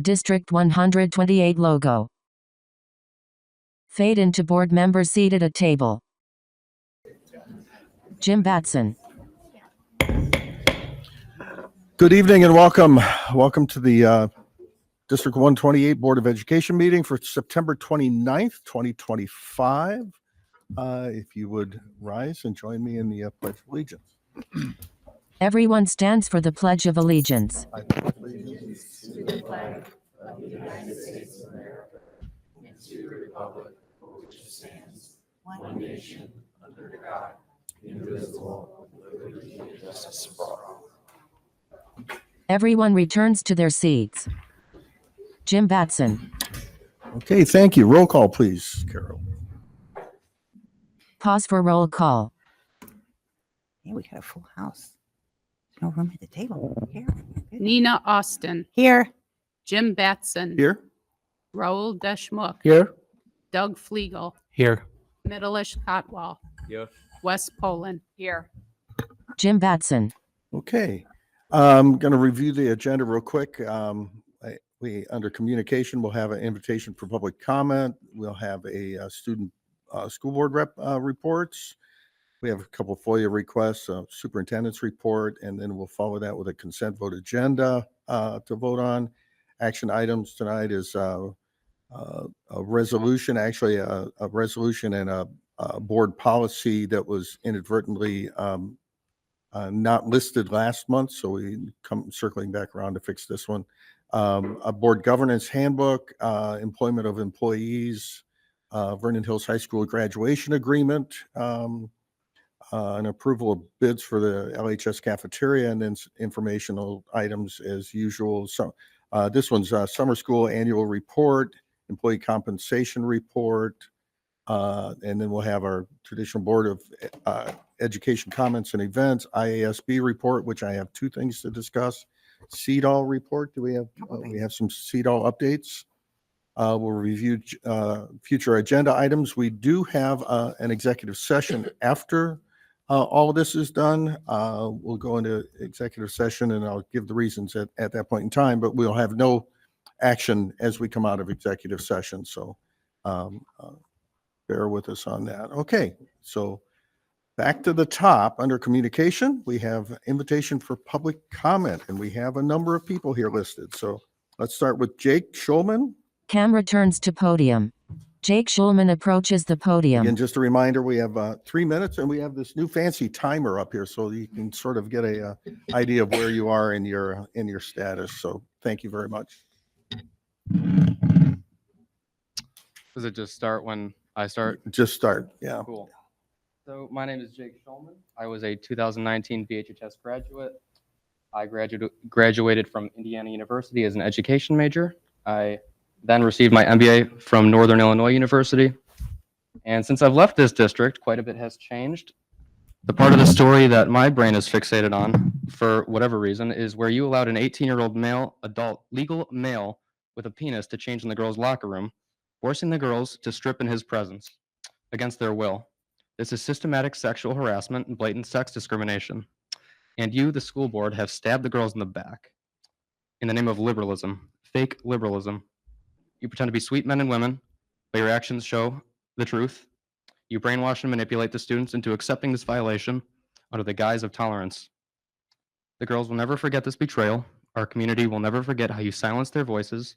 District 128 logo. Fade into board members seated at table. Jim Batson. Good evening and welcome. Welcome to the District 128 Board of Education meeting for September 29th, 2025. If you would rise and join me in the Pledge of Allegiance. Everyone stands for the Pledge of Allegiance. I pledge allegiance to the flag of the United States of America and to the republic for which it stands, one nation, under God, indivisible, with liberty and justice for all. Everyone returns to their seats. Jim Batson. Okay, thank you. Roll call, please, Carol. Pause for roll call. Yeah, we got a full house. There's no room at the table. Here. Nina Austin, Here. Jim Batson, Here? Raul Deschmuck, Here. Doug Flegel, Here. Middleish Cotwall, Yes. Wes Poland. Here. Jim Batson. Okay. I'm going to review the agenda real quick. We under communication, we'll have an invitation for public comment. We'll have a student school board rep reports. We have a couple of FOIA requests, superintendent's report, and then we'll follow that with a consent vote agenda to vote on. Action items tonight is a resolution, actually a resolution and a board policy that was inadvertently not listed last month, so we come circling back around to fix this one. A board governance handbook, employment of employees, Vernon Hills High School graduation agreement, an approval of bids for the LHS cafeteria, and then informational items as usual. So this one's summer school annual report, employee compensation report, and then we'll have our traditional board of education comments and events, IASB report, which I have two things to discuss. CEDAW report. Do we have? We have some CEDAW updates. We'll review future agenda items. We do have an executive session after all of this is done. We'll go into executive session and I'll give the reasons at that point in time, but we'll have no action as we come out of executive session. So bear with us on that. Okay, so back to the top under communication, we have invitation for public comment, and we have a number of people here listed. So let's start with Jake Schulman. Camera turns to podium. Jake Schulman approaches the podium. Again, just a reminder, we have 3 minutes and we have this new fancy timer up here so you can sort of get a idea of where you are in your status. So thank you very much. Does it just start when I start? Just start, yeah. Cool. So my name is Jake Schulman. I was a 2019 BHHS graduate. I graduated from Indiana University as an education major. I then received my MBA from Northern Illinois University. And since I've left this district, quite a bit has changed. The part of the story that my brain is fixated on, for whatever reason, is where you allowed an 18-year-old male, adult, legal male with a penis to change in the girls' locker room, forcing the girls to strip in his presence against their will. This is systematic sexual harassment and blatant sex discrimination. And you, the school board, have stabbed the girls in the back in the name of liberalism, fake liberalism. You pretend to be sweet men and women, but your actions show the truth. You brainwash and manipulate the students into accepting this violation under the guise of tolerance. The girls will never forget this betrayal. Our community will never forget how you silenced their voices,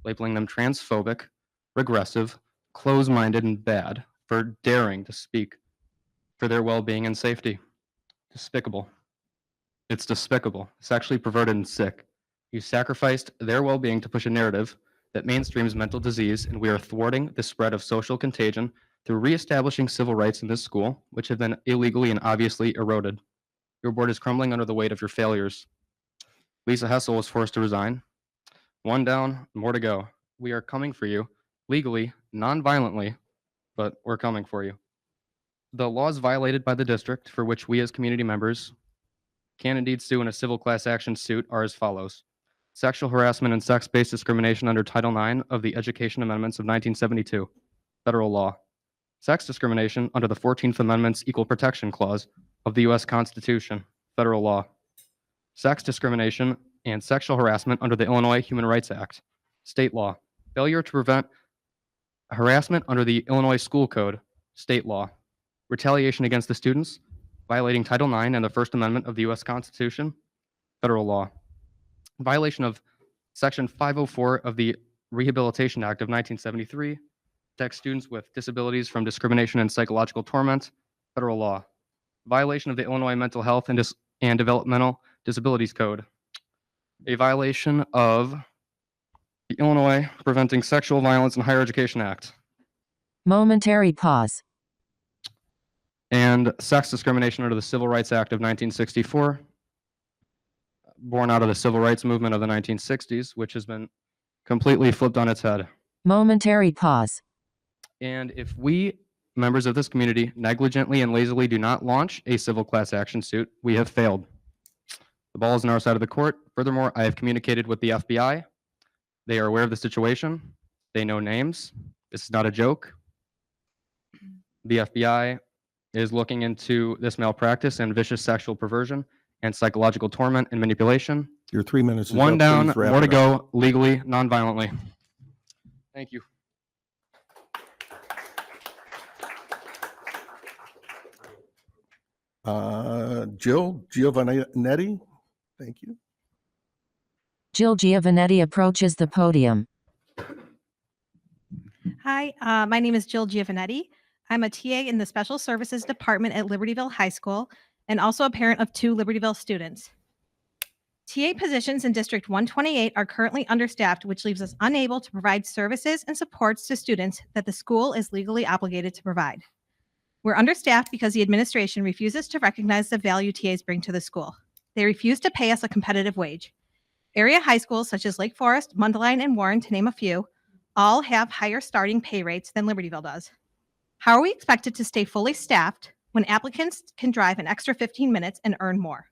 labeling them transphobic, regressive, close-minded, and bad for daring to speak for their well-being and safety. Despicable. It's despicable, sexually perverted, and sick. You sacrificed their well-being to push a narrative that mainstreams mental disease, and we are thwarting the spread of social contagion through reestablishing civil rights in this school, which have been illegally and obviously eroded. Your board is crumbling under the weight of your failures. Lisa Hessel was forced to resign. One down, more to go. We are coming for you, legally, non-violently, but we're coming for you. The laws violated by the district, for which we as community members can indeed sue in a civil class action suit, are as follows. Sexual harassment and sex-based discrimination under Title IX of the Education Amendments of 1972, federal law. Sex discrimination under the 14th Amendment's Equal Protection Clause of the U.S. Constitution, federal law. Sex discrimination and sexual harassment under the Illinois Human Rights Act, state law. Failure to prevent harassment under the Illinois School Code, state law. Retaliation against the students, violating Title IX and the First Amendment of the U.S. Constitution, federal law. Violation of Section 504 of the Rehabilitation Act of 1973, protects students with disabilities from discrimination and psychological torment, federal law. Violation of the Illinois Mental Health and Developmental Disabilities Code. A violation of the Illinois Preventing Sexual Violence in Higher Education Act. Momentary pause. And sex discrimination under the Civil Rights Act of 1964, born out of the civil rights movement of the 1960s, which has been completely flipped on its head. Momentary pause. And if we, members of this community, negligently and lazily do not launch a civil class action suit, we have failed. The ball is on our side of the court. Furthermore, I have communicated with the FBI. They are aware of the situation. They know names. This is not a joke. The FBI is looking into this malpractice and vicious sexual perversion and psychological torment and manipulation. Your 3 minutes is One up. down, Please wrap more to it up. go, legally, non-violently. Thank you. Jill Giovannetti, thank you. Jill Giovannetti approaches the podium. Hi, my name is Jill Giovannetti. I'm a TA in the Special Services Department at Libertyville High School and also a parent of 2 Libertyville students. TA positions in District 128 are currently understaffed, which leaves us unable to provide services and supports to students that the school is legally obligated to provide. We're understaffed because the administration refuses to recognize the value TAs bring to the school. They refuse to pay us a competitive wage. Area high schools such as Lake Forest, Mundelein, and Warren, to name a few, all have higher starting pay rates than Libertyville does. How are we expected to stay fully staffed when applicants can drive an extra 15 minutes and earn more?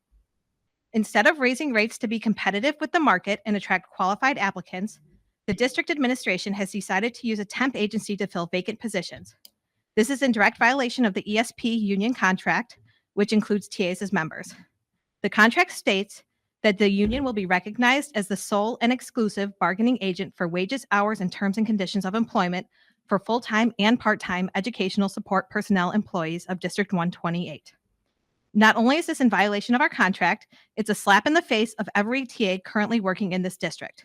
Instead of raising rates to be competitive with the market and attract qualified applicants, the district administration has decided to use a temp agency to fill vacant positions. This is in direct violation of the ESP union contract, which includes TAs as members. The contract states that the union will be recognized as the sole and exclusive bargaining agent for wages, hours, and terms and conditions of employment for full-time and part-time educational support personnel employees of District 128. Not only is this in violation of our contract, it's a slap in the face of every TA currently working in this district.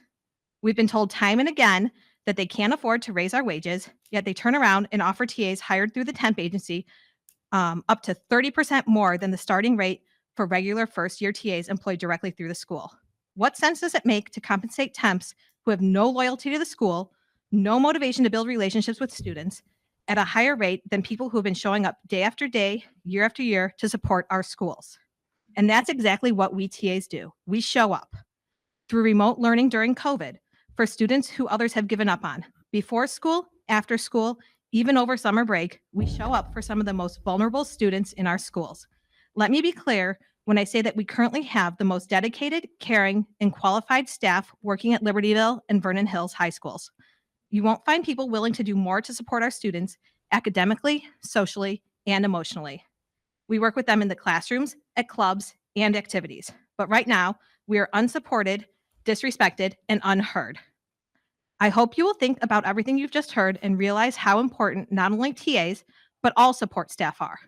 We've been told time and again that they can't afford to raise our wages, yet they turn around and offer TAs hired through the temp agency up to 30% more than the starting rate for regular first-year TAs employed directly through the school. What sense does it make to compensate temps who have no loyalty to the school, no motivation to build relationships with students, at a higher rate than people who have been showing up day after day, year after year to support our schools? And that's exactly what we TAs do. We show up through remote learning during COVID for students who others have given up on. Before school, after school, even over summer break, we show up for some of the most vulnerable students in our schools. Let me be clear when I say that we currently have the most dedicated, caring, and qualified staff working at Libertyville and Vernon Hills High Schools. You won't find people willing to do more to support our students academically, socially, and emotionally. We work with them in the classrooms, at clubs, and activities. But right now, we are unsupported, disrespected, and unheard. I hope you will think about everything you've just heard and realize how important not only TAs, but all support staff are.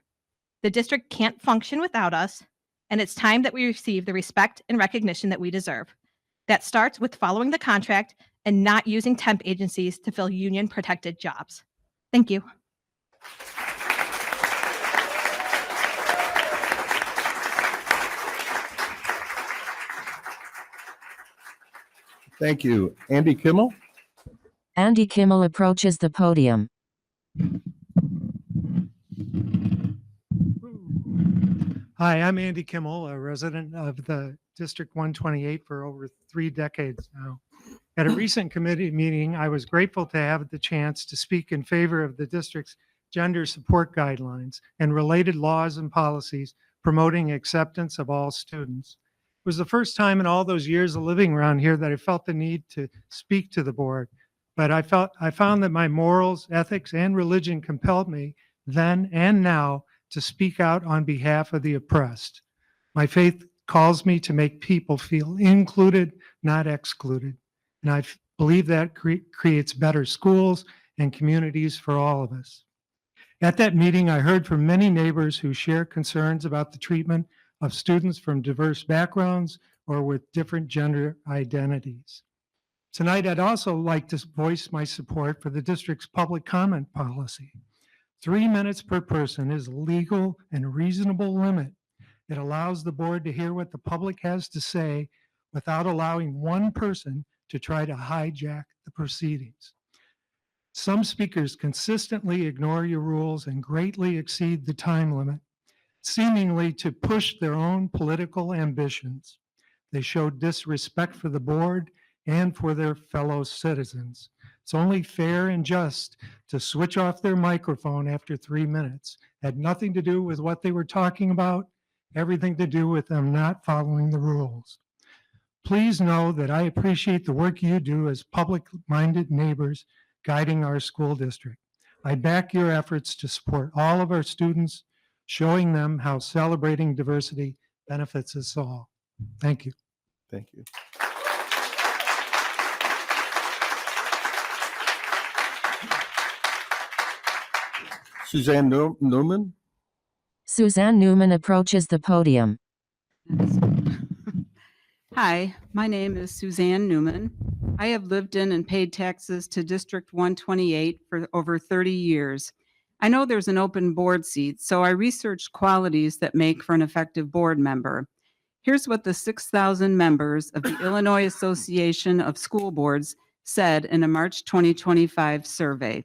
The district can't function without us, and it's time that we receive the respect and recognition that we deserve. That starts with following the contract and not using temp agencies to fill union-protected jobs. Thank you. Thank you. Andy Kimmel? Andy Kimmel approaches the podium. Hi, I'm Andy Kimmel, a resident of the District 128 for over 3 decades now. At a recent committee meeting, I was grateful to have the chance to speak in favor of the district's gender support guidelines and related laws and policies promoting acceptance of all students. It was the first time in all those years of living around here that I felt the need to speak to the board, but I found that my morals, ethics, and religion compelled me then and now to speak out on behalf of the oppressed. My faith calls me to make people feel included, not excluded. And I believe that creates better schools and communities for all of us. At that meeting, I heard from many neighbors who share concerns about the treatment of students from diverse backgrounds or with different gender identities. Tonight, I'd also like to voice my support for the district's public comment policy. 3 minutes per person is a legal and reasonable limit. It allows the board to hear what the public has to say without allowing one person to try to hijack the proceedings. Some speakers consistently ignore your rules and greatly exceed the time limit, seemingly to push their own political ambitions. They show disrespect for the board and for their fellow citizens. It's only fair and just to switch off their microphone after 3 minutes. Had nothing to do with what they were talking about, everything to do with them not following the rules. Please know that I appreciate the work you do as public-minded neighbors guiding our school district. I back your efforts to support all of our students, showing them how celebrating diversity benefits us all. Thank you. Thank you. Suzanne Newman. Suzanne Newman approaches the podium. Hi, my name is Suzanne Newman. I have lived in and paid taxes to District 128 for over 30 years. I know there's an open board seat, so I researched qualities that make for an effective board member. Here's what the 6,000 members of the Illinois Association of School Boards said in a March 2025 survey.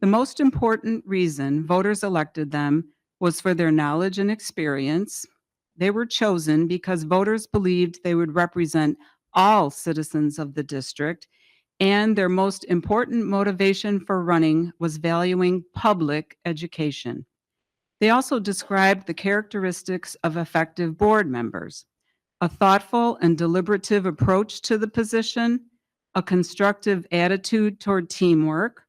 The most important reason voters elected them was for their knowledge and experience. They were chosen because voters believed they would represent all citizens of the district, and their most important motivation for running was valuing public education. They also described the characteristics of effective board members: a thoughtful and deliberative approach to the position, a constructive attitude toward teamwork,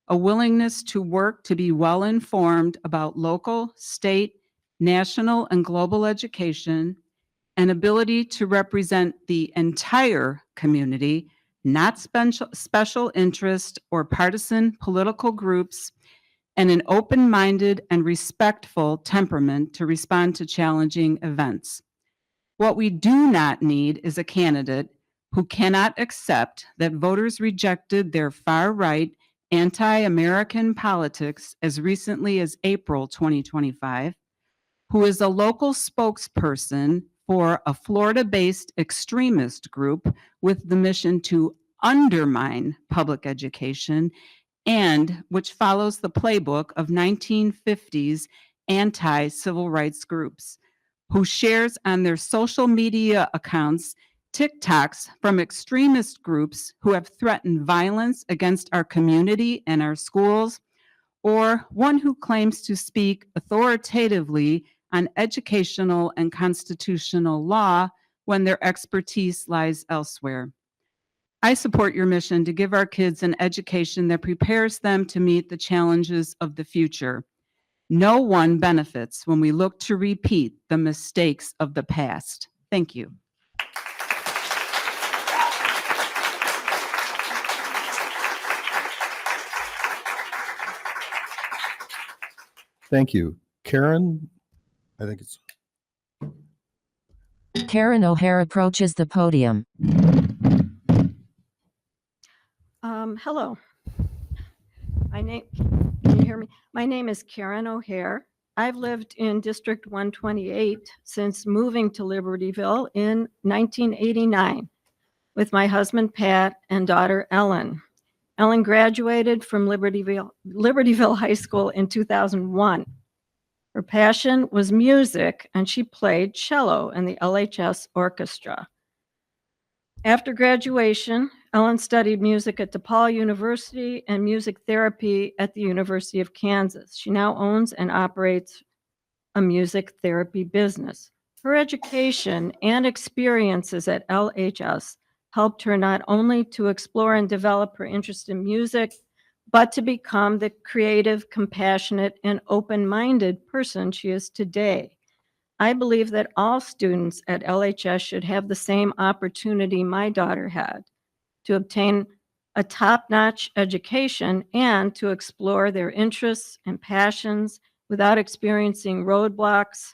a willingness to work to be well-informed about local, state, national, and global education, an ability to represent the entire community, not special interest or partisan political groups, and an open-minded and respectful temperament to respond to challenging events. What we do not need is a candidate who cannot accept that voters rejected their far-right anti-American politics as recently as April 2025, who is a local spokesperson for a Florida-based extremist group with the mission to undermine public education, and which follows the playbook of 1950s anti-civil rights groups, who shares on their social media accounts TikToks from extremist groups who have threatened violence against our community and our schools, or one who claims to speak authoritatively on educational and constitutional law when their expertise lies elsewhere. I support your mission to give our kids an education that prepares them to meet the challenges of the future. No one benefits when we look to repeat the mistakes of the past. Thank you. Thank you. Karen, I think it's. Karen O'Hare approaches the podium. Hello. Can you hear me? My name is Karen O'Hare. I've lived in District 128 since moving to Libertyville in 1989 with my husband Pat and daughter Ellen. Ellen graduated from Libertyville High School in 2001. Her passion was music, and she played cello in the LHS orchestra. After graduation, Ellen studied music at DePaul University and music therapy at the University of Kansas. She now owns and operates a music therapy business. Her education and experiences at LHS helped her not only to explore and develop her interest in music, but to become the creative, compassionate, and open-minded person she is today. I believe that all students at LHS should have the same opportunity my daughter had to obtain a top-notch education and to explore their interests and passions without experiencing roadblocks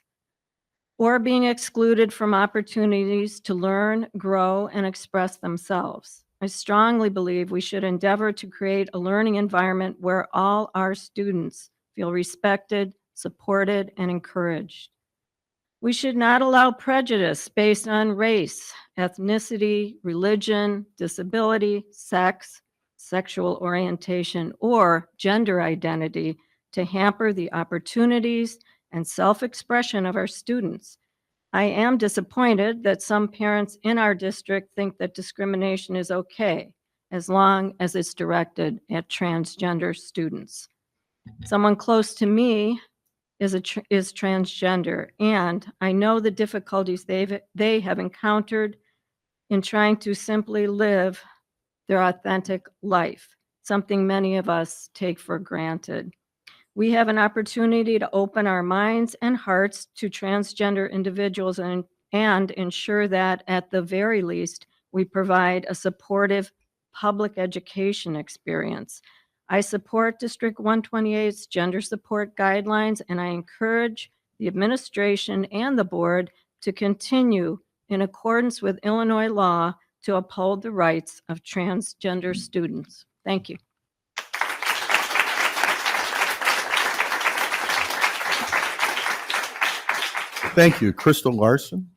or being excluded from opportunities to learn, grow, and express themselves. I strongly believe we should endeavor to create a learning environment where all our students feel respected, supported, and encouraged. We should not allow prejudice based on race, ethnicity, religion, disability, sex, sexual orientation, or gender identity to hamper the opportunities and self-expression of our students. I am disappointed that some parents in our district think that discrimination is okay as long as it's directed at transgender students. Someone close to me is transgender, and I know the difficulties they have encountered in trying to simply live their authentic life, something many of us take for granted. We have an opportunity to open our minds and hearts to transgender individuals and ensure that at the very least, we provide a supportive public education experience. I support District 128's gender support guidelines, and I encourage the administration and the board to continue in accordance with Illinois law to uphold the rights of transgender students. Thank you. Thank you. Crystal Larson.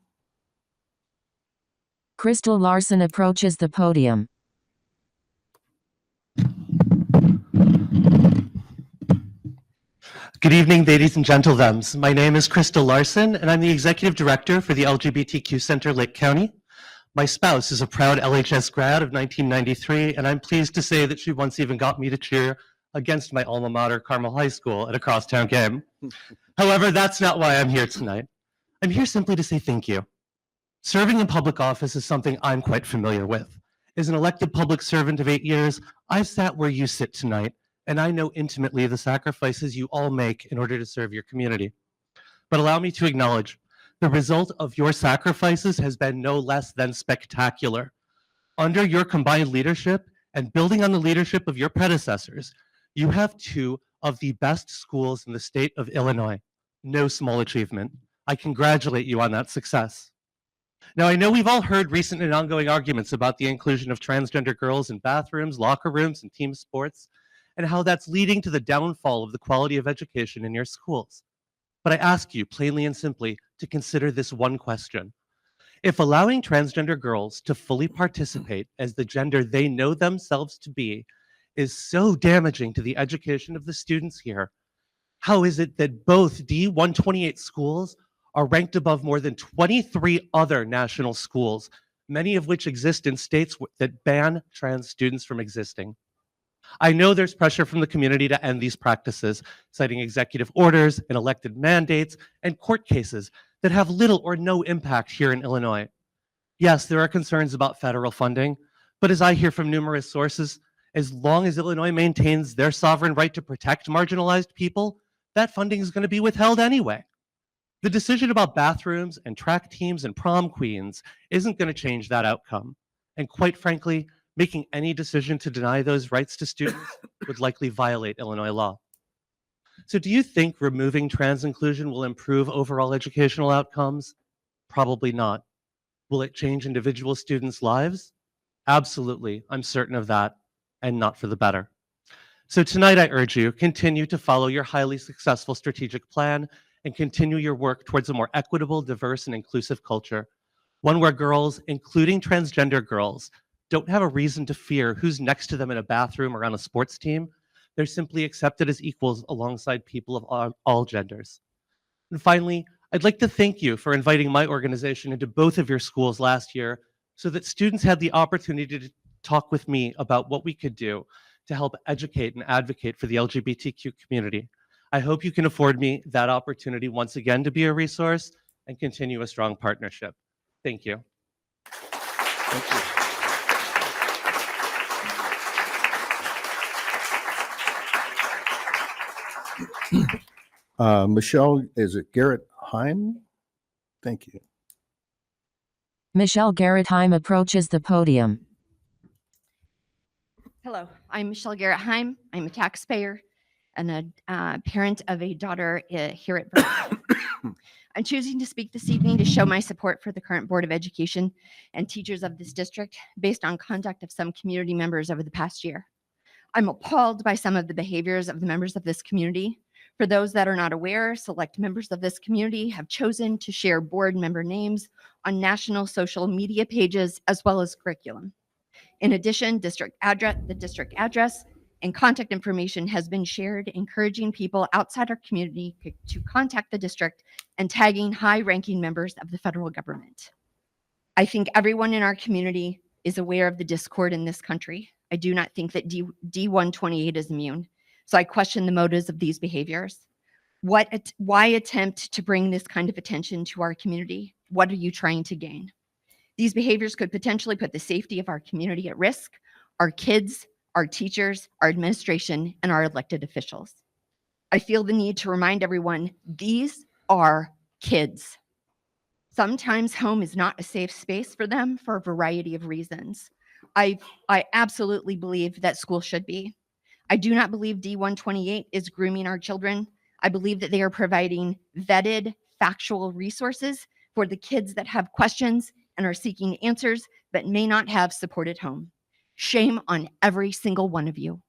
Crystal Larson approaches the podium. Good evening, ladies and gentlemen. My name is Crystal Larson, and I'm the Executive Director for the LGBTQ Center Lake County. My spouse is a proud LHS grad of 1993, and I'm pleased to say that she once even got me to cheer against my alma mater, Carmel High School, at a crosstown game. However, that's not why I'm here tonight. I'm here simply to say thank you. Serving in public office is something I'm quite familiar with. As an elected public servant of 8 years, I've sat where you sit tonight, and I know intimately the sacrifices you all make in order to serve your community. But allow me to acknowledge, the result of your sacrifices has been no less than spectacular. Under your combined leadership and building on the leadership of your predecessors, you have two of the best schools in the state of Illinois. No small achievement. I congratulate you on that success. Now, I know we've all heard recent and ongoing arguments about the inclusion of transgender girls in bathrooms, locker rooms, and team sports, and how that's leading to the downfall of the quality of education in your schools. But I ask you, plainly and simply, to consider this one question. If allowing transgender girls to fully participate as the gender they know themselves to be is so damaging to the education of the students here, how is it that both D128 schools are ranked above more than 23 other national schools, many of which exist in states that ban trans students from existing? I know there's pressure from the community to end these practices, citing executive orders and elected mandates and court cases that have little or no impact here in Illinois. Yes, there are concerns about federal funding, but as I hear from numerous sources, as long as Illinois maintains their sovereign right to protect marginalized people, that funding is going to be withheld anyway. The decision about bathrooms and track teams and prom queens isn't going to change that outcome. And quite frankly, making any decision to deny those rights to students would likely violate Illinois law. So do you think removing trans inclusion will improve overall educational outcomes? Probably not. Will it change individual students' lives? Absolutely, I'm certain of that, and not for the better. So tonight I urge you, continue to follow your highly successful strategic plan and continue your work towards a more equitable, diverse, and inclusive culture. One where girls, including transgender girls, don't have a reason to fear who's next to them in a bathroom or on a sports team. They're simply accepted as equals alongside people of all genders. And finally, I'd like to thank you for inviting my organization into both of your schools last year so that students had the opportunity to talk with me about what we could do to help educate and advocate for the LGBTQ community. I hope you can afford me that opportunity once again to be a resource and continue a strong partnership. Thank you. Thank you. Michelle, is it Garrett Heim? Thank you. Michelle Garrettheim approaches the podium. Hello, I'm Michelle Garrett Heim. I'm a taxpayer and a parent of a daughter here at Vernon. I'm choosing to speak this evening to show my support for the current Board of Education and teachers of this district based on conduct of some community members over the past year. I'm appalled by some of the behaviors of the members of this community. For those that are not aware, select members of this community have chosen to share board member names on national social media pages as well as curriculum. In addition, the district address and contact information has been shared, encouraging people outside our community to contact the district and tagging high-ranking members of the federal government. I think everyone in our community is aware of the discord in this country. I do not think that D128 is immune, so I question the motives of these behaviors. Why attempt to bring this kind of attention to our community? What are you trying to gain? These behaviors could potentially put the safety of our community at risk, our kids, our teachers, our administration, and our elected officials. I feel the need to remind everyone, these are kids. Sometimes home is not a safe space for them for a variety of reasons. I absolutely believe that school should be. I do not believe D128 is grooming our children. I believe that they are providing vetted, factual resources for the kids that have questions and are seeking answers but may not have support at home. Shame on every single one of you.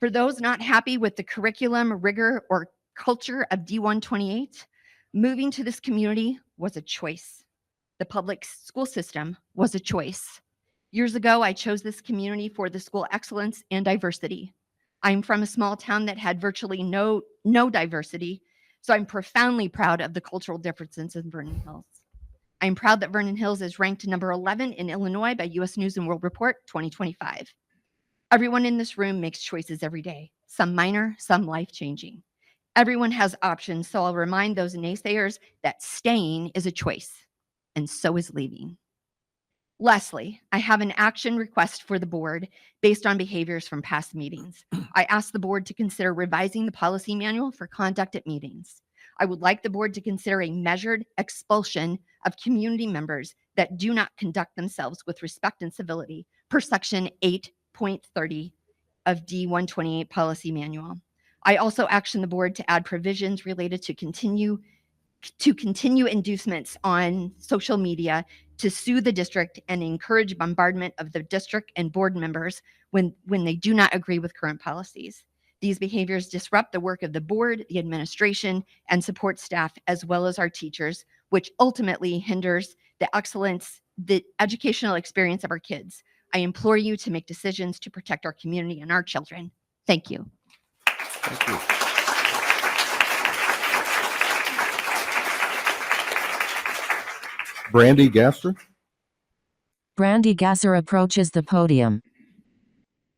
For those not happy with the curriculum, rigor, or culture of D128, moving to this community was a choice. The public school system was a choice. Years ago, I chose this community for the school excellence and diversity. I'm from a small town that had virtually no diversity, so I'm profoundly proud of the cultural differences in Vernon Hills. I'm proud that Vernon Hills is ranked number 11 in Illinois by U.S. News and World Report 2025. Everyone in this room makes choices every day, some minor, some life-changing. Everyone has options, so I'll remind those naysayers that staying is a choice, and so is leaving. Lastly, I have an action request for the board based on behaviors from past meetings. I asked the board to consider revising the policy manual for conduct at meetings. I would like the board to consider a measured expulsion of community members that do not conduct themselves with respect and civility per section 8.30 of D128 policy manual. I also action the board to add provisions related to continue inducements on social media to sue the district and encourage bombardment of the district and board members when they do not agree with current policies. These behaviors disrupt the work of the board, the administration, and support staff, as well as our teachers, which ultimately hinders the excellence, the educational experience of our kids. I implore you to make decisions to protect our community and our children. Thank you. Thank you. Brandy Gasser. Brandy Gasser approaches the podium.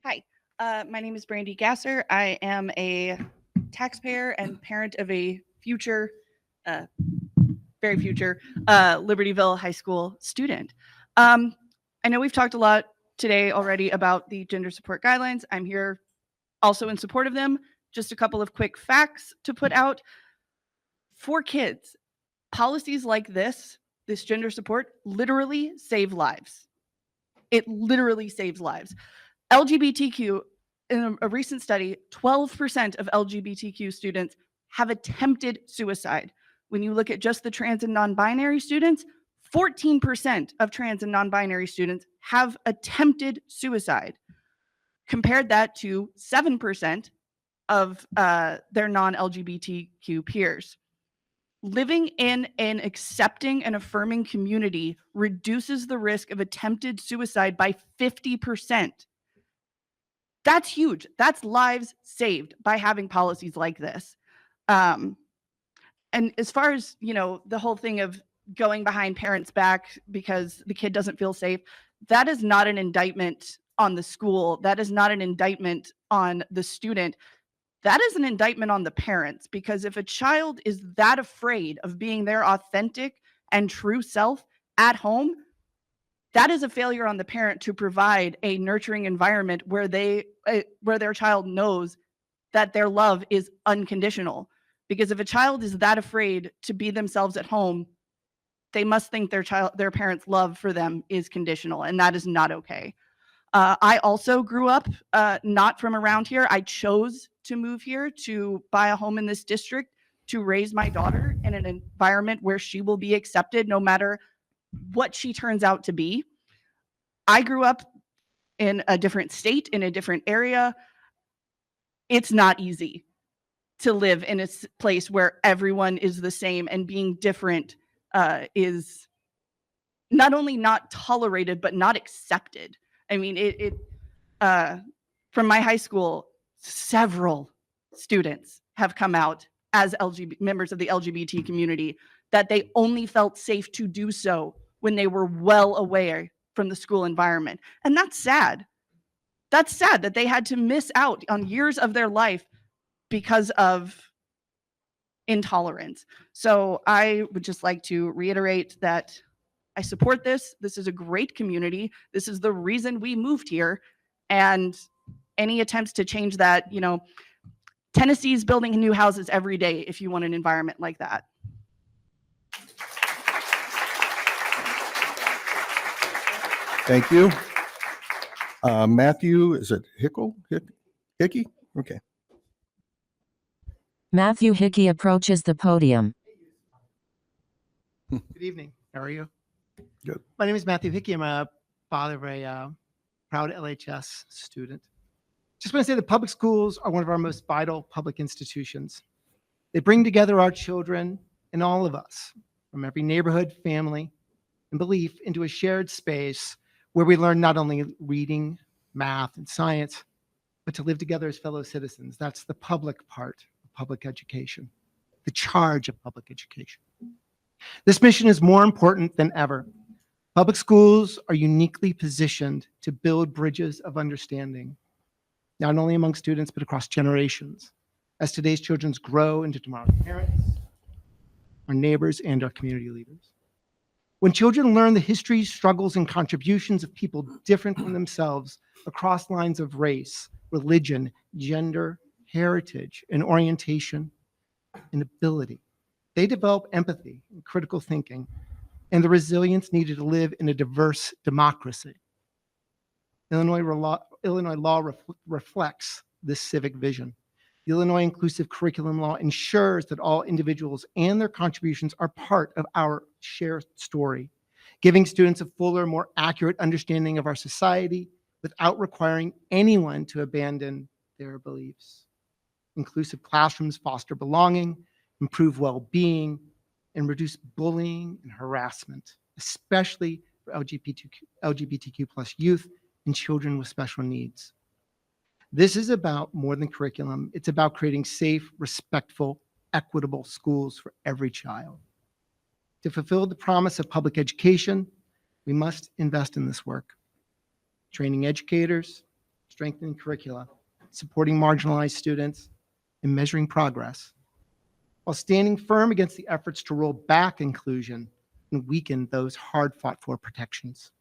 Hi, my name is Brandy Gasser. I am a taxpayer and parent of a future, very future, Libertyville High School student. I know we've talked a lot today already about the gender support guidelines. I'm here also in support of them. Just a couple of quick facts to put out. For kids, policies like this gender support literally save lives. It literally saves lives. LGBTQ, in a recent study, 12% of LGBTQ students have attempted suicide. When you look at just the trans and non-binary students, 14% of trans and non-binary students have attempted suicide. Compared that to 7% of their non-LGBTQ peers. Living in an accepting and affirming community reduces the risk of attempted suicide by 50%. That's huge. That's lives saved by having policies like this. And as far as, the whole thing of going behind parents' back because the kid doesn't feel safe, that is not an indictment on the school. That is not an indictment on the student. That is an indictment on the parents, because if a child is that afraid of being their authentic and true self at home, that is a failure on the parent to provide a nurturing environment where their child knows that their love is unconditional. Because if a child is that afraid to be themselves at home, they must think their parents' love for them is conditional, and that is not okay. I also grew up not from around here. I chose to move here to buy a home in this district to raise my daughter in an environment where she will be accepted no matter what she turns out to be. I grew up in a different state, in a different area. It's not easy to live in a place where everyone is the same, and being different is not only not tolerated, but not accepted. I mean, from my high school, several students have come out as members of the LGBT community, that they only felt safe to do so when they were well away from the school environment. And that's sad. That's sad that they had to miss out on years of their life because of intolerance. So I would just like to reiterate that I support this. This is a great community. This is the reason we moved here. And any attempts to change that, Tennessee's building new houses every day if you want an environment like that. Thank you. Matthew, is it Hickey? Okay. Matthew Hickey approaches the podium. Good evening. How are you? Good. My name is Matthew Hickey. I'm a father of a proud LHS student. Just want to say the public schools are one of our most vital public institutions. They bring together our children and all of us from every neighborhood, family, and belief into a shared space where we learn not only reading, math, and science, but to live together as fellow citizens. That's the public part of public education, the charge of public education. This mission is more important than ever. Public schools are uniquely positioned to build bridges of understanding, not only among students, but across generations, as today's children grow into tomorrow's parents, our neighbors, and our community leaders. When children learn the histories, struggles, and contributions of people different from themselves across lines of race, religion, gender, heritage, and orientation, and ability, they develop empathy and critical thinking and the resilience needed to live in a diverse democracy. Illinois law reflects this civic vision. The Illinois Inclusive Curriculum Law ensures that all individuals and their contributions are part of our shared story, giving students a fuller, more accurate understanding of our society without requiring anyone to abandon their beliefs. Inclusive classrooms foster belonging, improve well-being, and reduce bullying and harassment, especially for LGBTQ plus youth and children with special needs. This is about more than curriculum. It's about creating safe, respectful, equitable schools for every child. To fulfill the promise of public education, we must invest in this work, training educators, strengthening curricula, supporting marginalized students, and measuring progress, while standing firm against the efforts to roll back inclusion and weaken those hard fought for protections.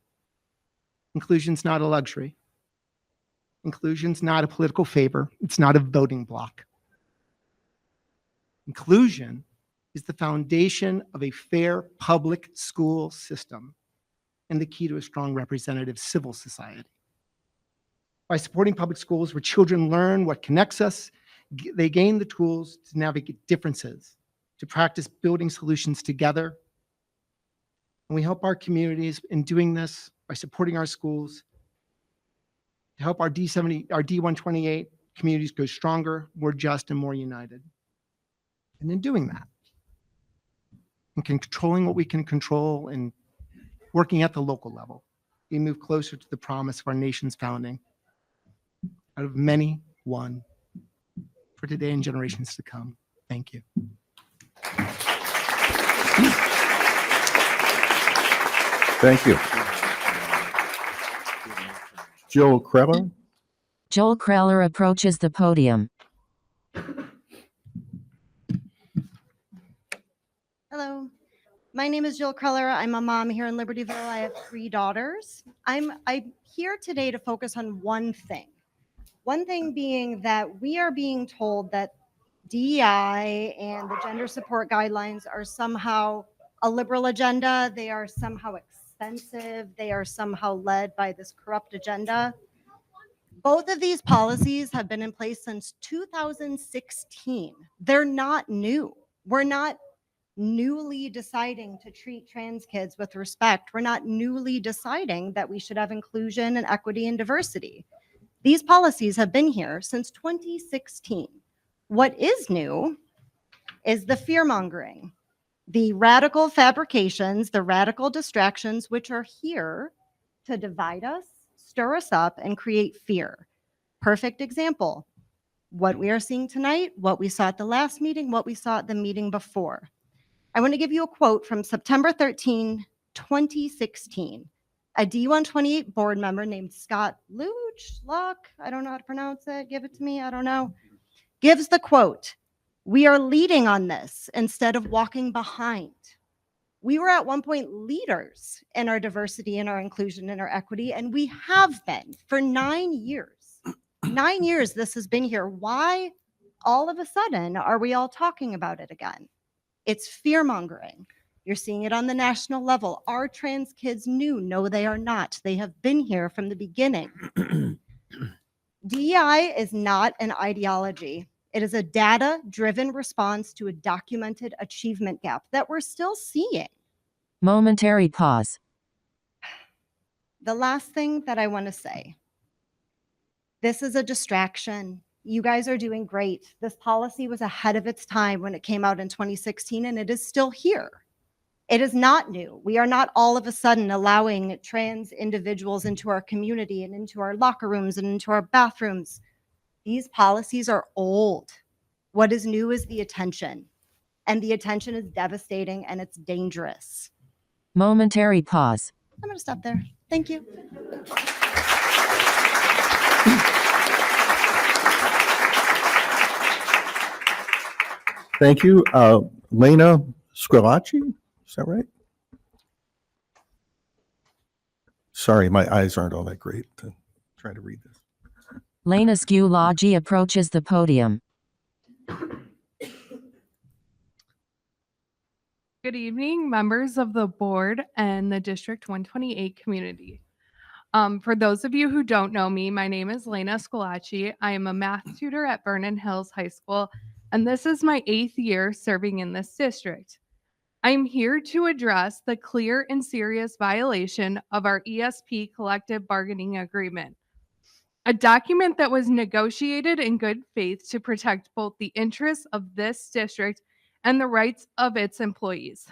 Inclusion's not a luxury. Inclusion's not a political favor. It's not a voting bloc. Inclusion is the foundation of a fair public school system and the key to a strong representative civil society. By supporting public schools where children learn what connects us, they gain the tools to navigate differences, to practice building solutions together. And we help our communities in doing this by supporting our schools to help our D128 communities go stronger, more just, and more united. And in doing that, and controlling what we can control and working at the local level, we move closer to the promise of our nation's founding. Out of many, one, for today and generations to come. Thank you. Thank you. Joel Kreller. Joel Kreller approaches the podium. Hello, my name is Jill Kreller. I'm a mom here in Libertyville. I have 3 daughters. I'm here today to focus on one thing. One thing being that we are being told that DEI and the gender support guidelines are somehow a liberal agenda. They are somehow expensive. They are somehow led by this corrupt agenda. Both of these policies have been in place since 2016. They're not new. We're not newly deciding to treat trans kids with respect. We're not newly deciding that we should have inclusion and equity and diversity. These policies have been here since 2016. What is new is the fear-mongering, the radical fabrications, the radical distractions, which are here to divide us, stir us up, and create fear. Perfect example, what we are seeing tonight, what we saw at the last meeting, what we saw at the meeting before. I want to give you a quote from September 13, 2016. A D128 board member named Scott Luck, I don't know how to pronounce it, give it to me, I don't know, gives the quote, "We are leading on this instead of walking behind." We were at one point leaders in our diversity and our inclusion and our equity, and we have been for 9 years. 9 years this has been here. Why all of a sudden are we all talking about it again? It's fear mongering. You're seeing it on the national level. Our trans kids knew, no, they are not. They have been here from the beginning. DEI is not an ideology. It is a data-driven response to a documented achievement gap that we're still seeing. Momentary pause. The last thing that I want to say, this is a distraction. You guys are doing great. This policy was ahead of its time when it came out in 2016, and it is still here. It is not new. We are not all of a sudden allowing trans individuals into our community and into our locker rooms and into our bathrooms. These policies are old. What is new is the attention, and the attention is devastating and it's dangerous. Momentary pause. I'm going to stop there. Thank you. Thank you. Lena Squillaci, is that right? Sorry, my eyes aren't all that great. Trying to read this. Lena Squillaci approaches the podium. Good evening, members of the board and the District 128 community. For those of you who don't know me, my name is Lena Squillaci. I am a math tutor at Vernon Hills High School, and this is my 8th year serving in this district. I'm here to address the clear and serious violation of our ESP collective bargaining agreement, a document that was negotiated in good faith to protect both the interests of this district and the rights of its employees.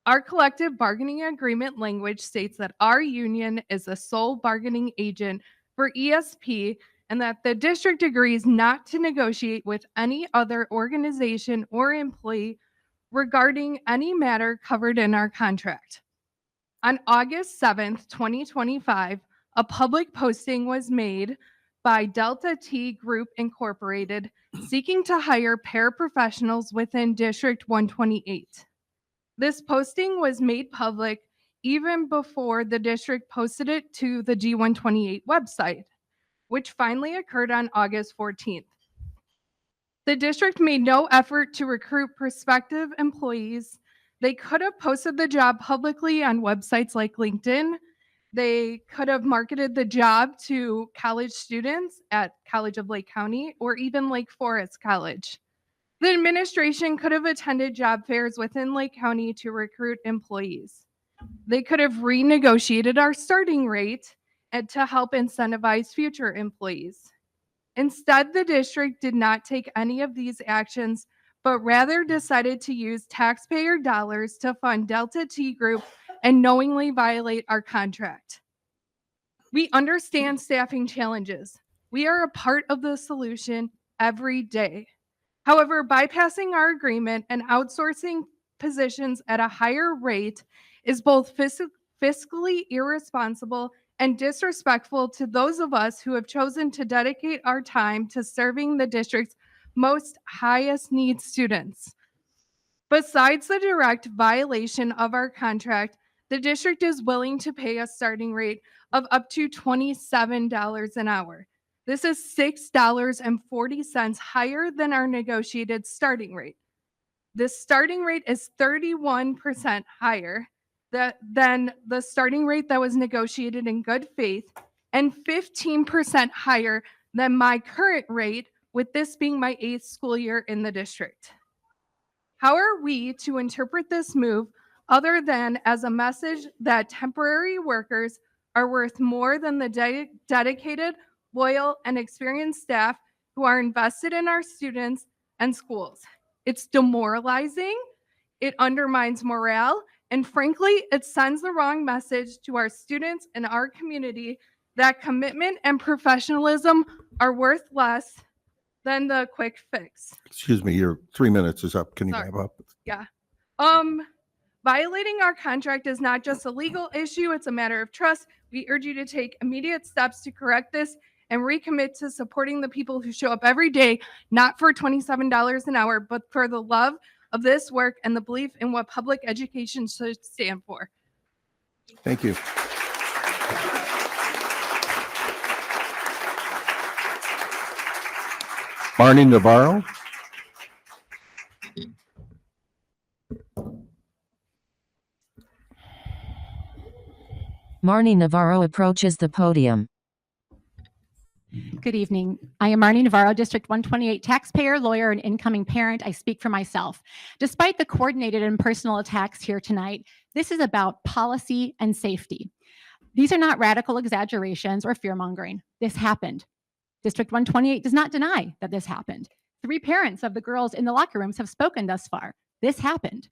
Our collective bargaining agreement language states that our union is the sole bargaining agent for ESP and that the district agrees not to negotiate with any other organization or employee regarding any matter covered in our contract. On August 7th, 2025, a public posting was made by Delta T Group Incorporated seeking to hire paraprofessionals within District 128. This posting was made public even before the district posted it to the D128 website, which finally occurred on August 14th. The district made no effort to recruit prospective employees. They could have posted the job publicly on websites like LinkedIn. They could have marketed the job to college students at College of Lake County or even Lake Forest College. The administration could have attended job fairs within Lake County to recruit employees. They could have renegotiated our starting rate and to help incentivize future employees. Instead, the district did not take any of these actions, but rather decided to use taxpayer dollars to fund Delta T Group and knowingly violate our contract. We understand staffing challenges. We are a part of the solution every day. However, bypassing our agreement and outsourcing positions at a higher rate is both fiscally irresponsible and disrespectful to those of us who have chosen to dedicate our time to serving the district's most highest need students. Besides the direct violation of our contract, the district is willing to pay a starting rate of up to $27 an hour. This is $6.40 higher than our negotiated starting rate. This starting rate is 31% higher than the starting rate that was negotiated in good faith, and 15% higher than my current rate, with this being my 8th school year in the district. How are we to interpret this move other than as a message that temporary workers are worth more than the dedicated, loyal, and experienced staff who are invested in our students and schools? It's demoralizing, it undermines morale, and frankly, it sends the wrong message to our students and our community that commitment and professionalism are worth less than the quick fix. Excuse me, your 3 minutes is up. Can you Sorry. wrap up? Yeah. Violating our contract is not just a legal issue, it's a matter of trust. We urge you to take immediate steps to correct this and recommit to supporting the people who show up every day, not for $27 an hour, but for the love of this work and the belief in what public education should stand for. Thank you. Marnie Navarro. Marnie Navarro approaches the podium. Good evening. I am Marnie Navarro, District 128 taxpayer, lawyer, and incoming parent. I speak for myself. Despite the coordinated and personal attacks here tonight, this is about policy and safety. These are not radical exaggerations or fear-mongering. This happened. District 128 does not deny that this happened. 3 parents of the girls in the locker rooms have spoken thus far. This happened.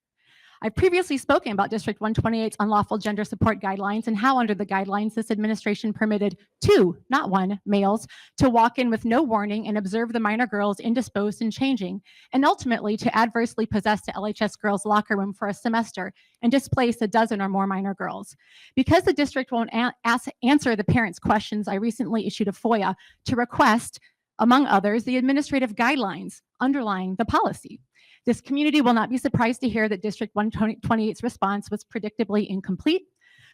I've previously spoken about District 128's unlawful gender support guidelines and how under the guidelines this administration permitted 2, not 1, males to walk in with no warning and observe the minor girls indisposed and changing, and ultimately to adversely possess the LHS girls' locker room for a semester and displace a dozen or more minor girls. Because the district won't answer the parents' questions, I recently issued a FOIA to request, among others, the administrative guidelines underlying the policy. This community will not be surprised to hear that District 128's response was predictably incomplete.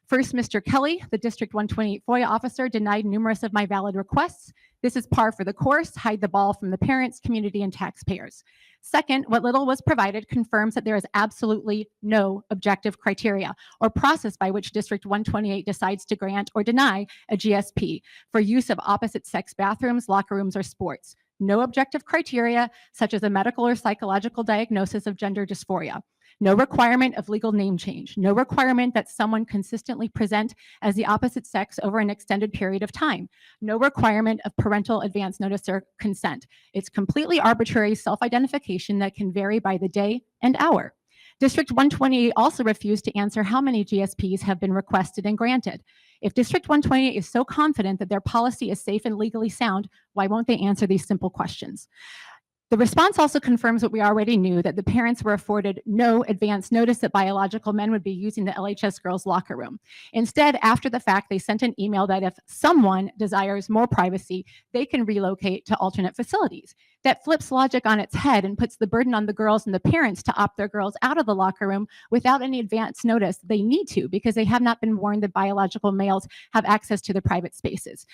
First, Mr. Kelly, the District 128 FOIA officer, denied numerous of my valid requests. This is par for the course, hide the ball from the parents, community, and taxpayers. Second, what little was provided confirms that there is absolutely no objective criteria or process by which District 128 decides to grant or deny a GSP for use of opposite-sex bathrooms, locker rooms, or sports. No objective criteria, such as a medical or psychological diagnosis of gender dysphoria. No requirement of legal name change. No requirement that someone consistently present as the opposite sex over an extended period of time. No requirement of parental advance notice or consent. It's completely arbitrary self-identification that can vary by the day and hour. District 128 also refused to answer how many GSPs have been requested and granted. If District 128 is so confident that their policy is safe and legally sound, why won't they answer these simple questions? The response also confirms what we already knew, that the parents were afforded no advance notice that biological men would be using the LHS girls' locker room. Instead, after the fact, they sent an email that if someone desires more privacy, they can relocate to alternate facilities. That flips logic on its head and puts the burden on the girls and the parents to opt their girls out of the locker room without any advance notice. They need to, because they have not been warned that biological males have access to the private spaces.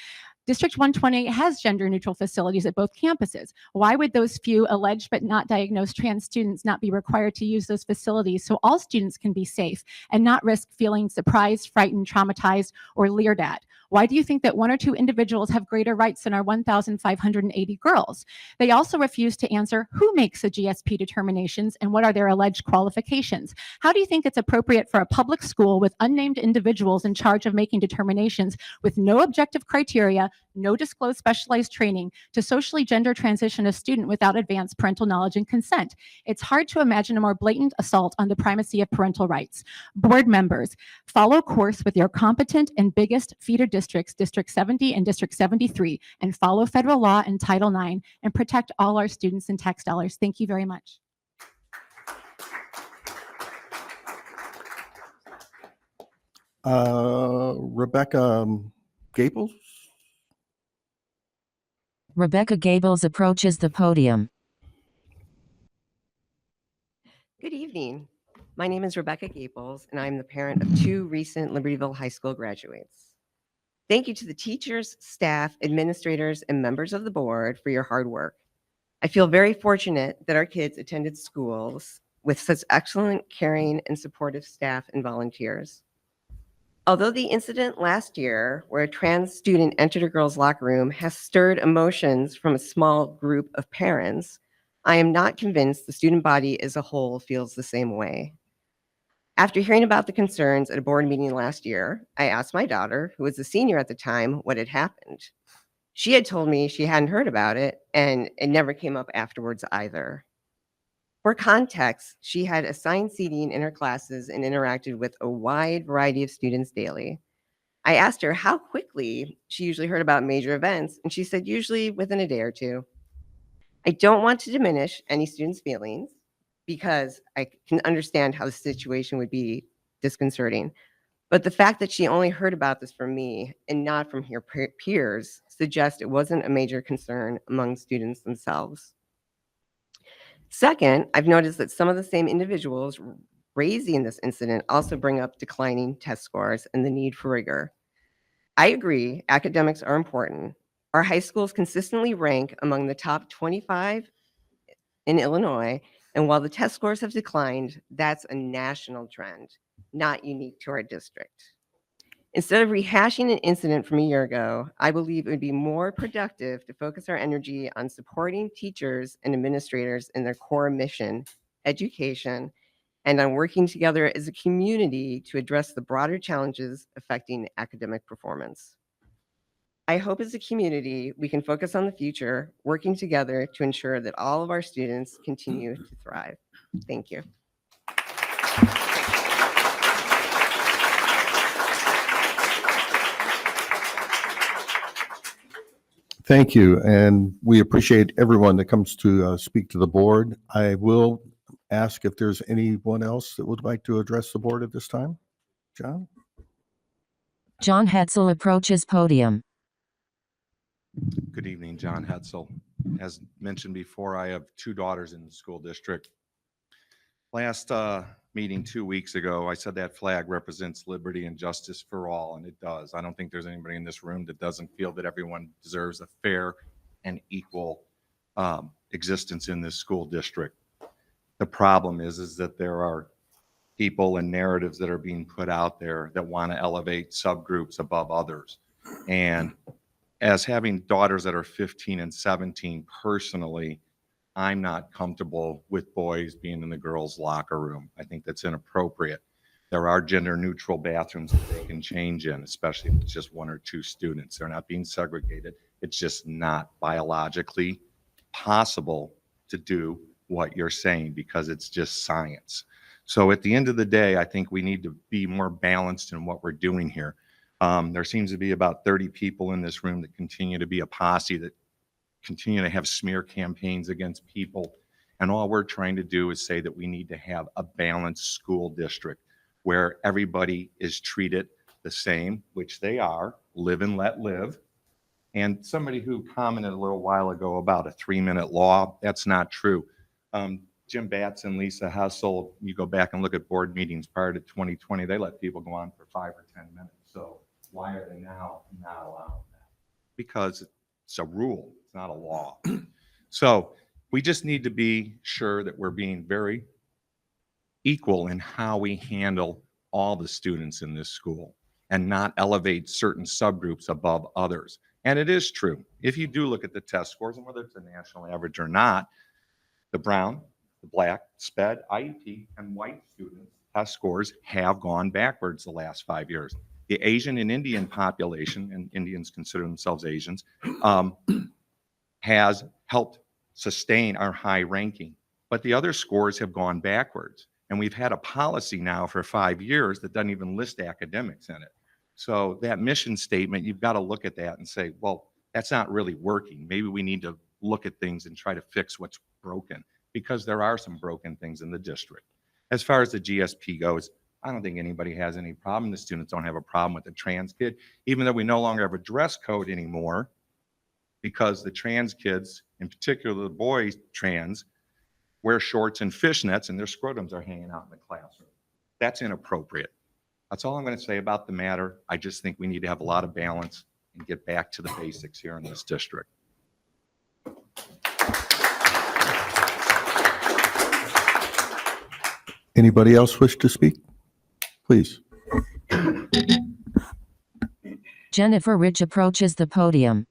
District 128 has gender-neutral facilities at both campuses. Why would those few alleged but not diagnosed trans students not be required to use those facilities so all students can be safe and not risk feeling surprised, frightened, traumatized, or leered at? Why do you think that 1 or 2 individuals have greater rights than our 1,580 girls? They also refuse to answer who makes the GSP determinations and what are their alleged qualifications. How do you think it's appropriate for a public school with unnamed individuals in charge of making determinations with no objective criteria, no disclosed specialized training, to socially gender transition a student without advanced parental knowledge and consent? It's hard to imagine a more blatant assault on the primacy of parental rights. Board members, follow course with your competent and biggest feeder districts, District 70 and District 73, and follow federal law and Title IX and protect all our students and tax dollars. Thank you very much. Rebecca Gables. Rebecca Gables approaches the podium. Good evening. My name is Rebecca Gables, and I'm the parent of 2 recent Libertyville High School graduates. Thank you to the teachers, staff, administrators, and members of the board for your hard work. I feel very fortunate that our kids attended schools with such excellent, caring, and supportive staff and volunteers. Although the incident last year where a trans student entered a girls' locker room has stirred emotions from a small group of parents, I am not convinced the student body as a whole feels the same way. After hearing about the concerns at a board meeting last year, I asked my daughter, who was a senior at the time, what had happened. She had told me she hadn't heard about it, and it never came up afterwards either. For context, she had assigned seating in her classes and interacted with a wide variety of students daily. I asked her how quickly she usually heard about major events, and she said usually within a day or two. I don't want to diminish any student's feelings because I can understand how the situation would be disconcerting. But the fact that she only heard about this from me and not from her peers suggests it wasn't a major concern among students themselves. Second, I've noticed that some of the same individuals raising this incident also bring up declining test scores and the need for rigor. I agree, academics are important. Our high schools consistently rank among the top 25 in Illinois, and while the test scores have declined, that's a national trend, not unique to our district. Instead of rehashing an incident from a year ago, I believe it would be more productive to focus our energy on supporting teachers and administrators in their core mission, education, and on working together as a community to address the broader challenges affecting academic performance. I hope as a community, we can focus on the future, working together to ensure that all of our students continue to thrive. Thank you. Thank you, and we appreciate everyone that comes to speak to the board. I will ask if there's anyone else that would like to address the board at this time. John? John Hetzel approaches podium. Good evening, John Hetzel. As mentioned before, I have 2 daughters in the school district. Last meeting 2 weeks ago, I said that flag represents liberty and justice for all, and it does. I don't think there's anybody in this room that doesn't feel that everyone deserves a fair and equal existence in this school district. The problem is that there are people and narratives that are being put out there that want to elevate subgroups above others. And as having daughters that are 15 and 17, personally, I'm not comfortable with boys being in the girls' locker room. I think that's inappropriate. There are gender-neutral bathrooms that they can change in, especially if it's just 1 or 2 students. They're not being segregated. It's just not biologically possible to do what you're saying because it's just science. So at the end of the day, I think we need to be more balanced in what we're doing here. There seems to be about 30 people in this room that continue to be a posse, that continue to have smear campaigns against people. And all we're trying to do is say that we need to have a balanced school district where everybody is treated the same, which they are, live and let live. And somebody who commented a little while ago about a 3-minute law, that's not true. Jim Batts and Lisa Hessel, you go back and look at board meetings prior to 2020, they let people go on for 5 or 10 minutes. So why are they now not allowing that? Because it's a rule, it's not a law. So we just need to be sure that we're being very equal in how we handle all the students in this school and not elevate certain subgroups above others. And it is true. If you do look at the test scores, and whether it's a national average or not, the brown, the black, SPED, IEP, and white students' test scores have gone backwards the last 5 years. The Asian and Indian population, and Indians consider themselves Asians, has helped sustain our high ranking. But the other scores have gone backwards. And we've had a policy now for 5 years that doesn't even list academics in it. So that mission statement, you've got to look at that and say, well, that's not really working. Maybe we need to look at things and try to fix what's broken, because there are some broken things in the district. As far as the GSP goes, I don't think anybody has any problem. The students don't have a problem with the trans kid, even though we no longer have a dress code anymore, because the trans kids, in particular the boys trans, wear shorts and fishnets and their scrotums are hanging out in the classroom. That's inappropriate. That's all I'm going to say about the matter. I just think we need to have a lot of balance and get back to the basics here in this district. Anybody else wish to speak? Please. Jennifer Rich approaches the podium.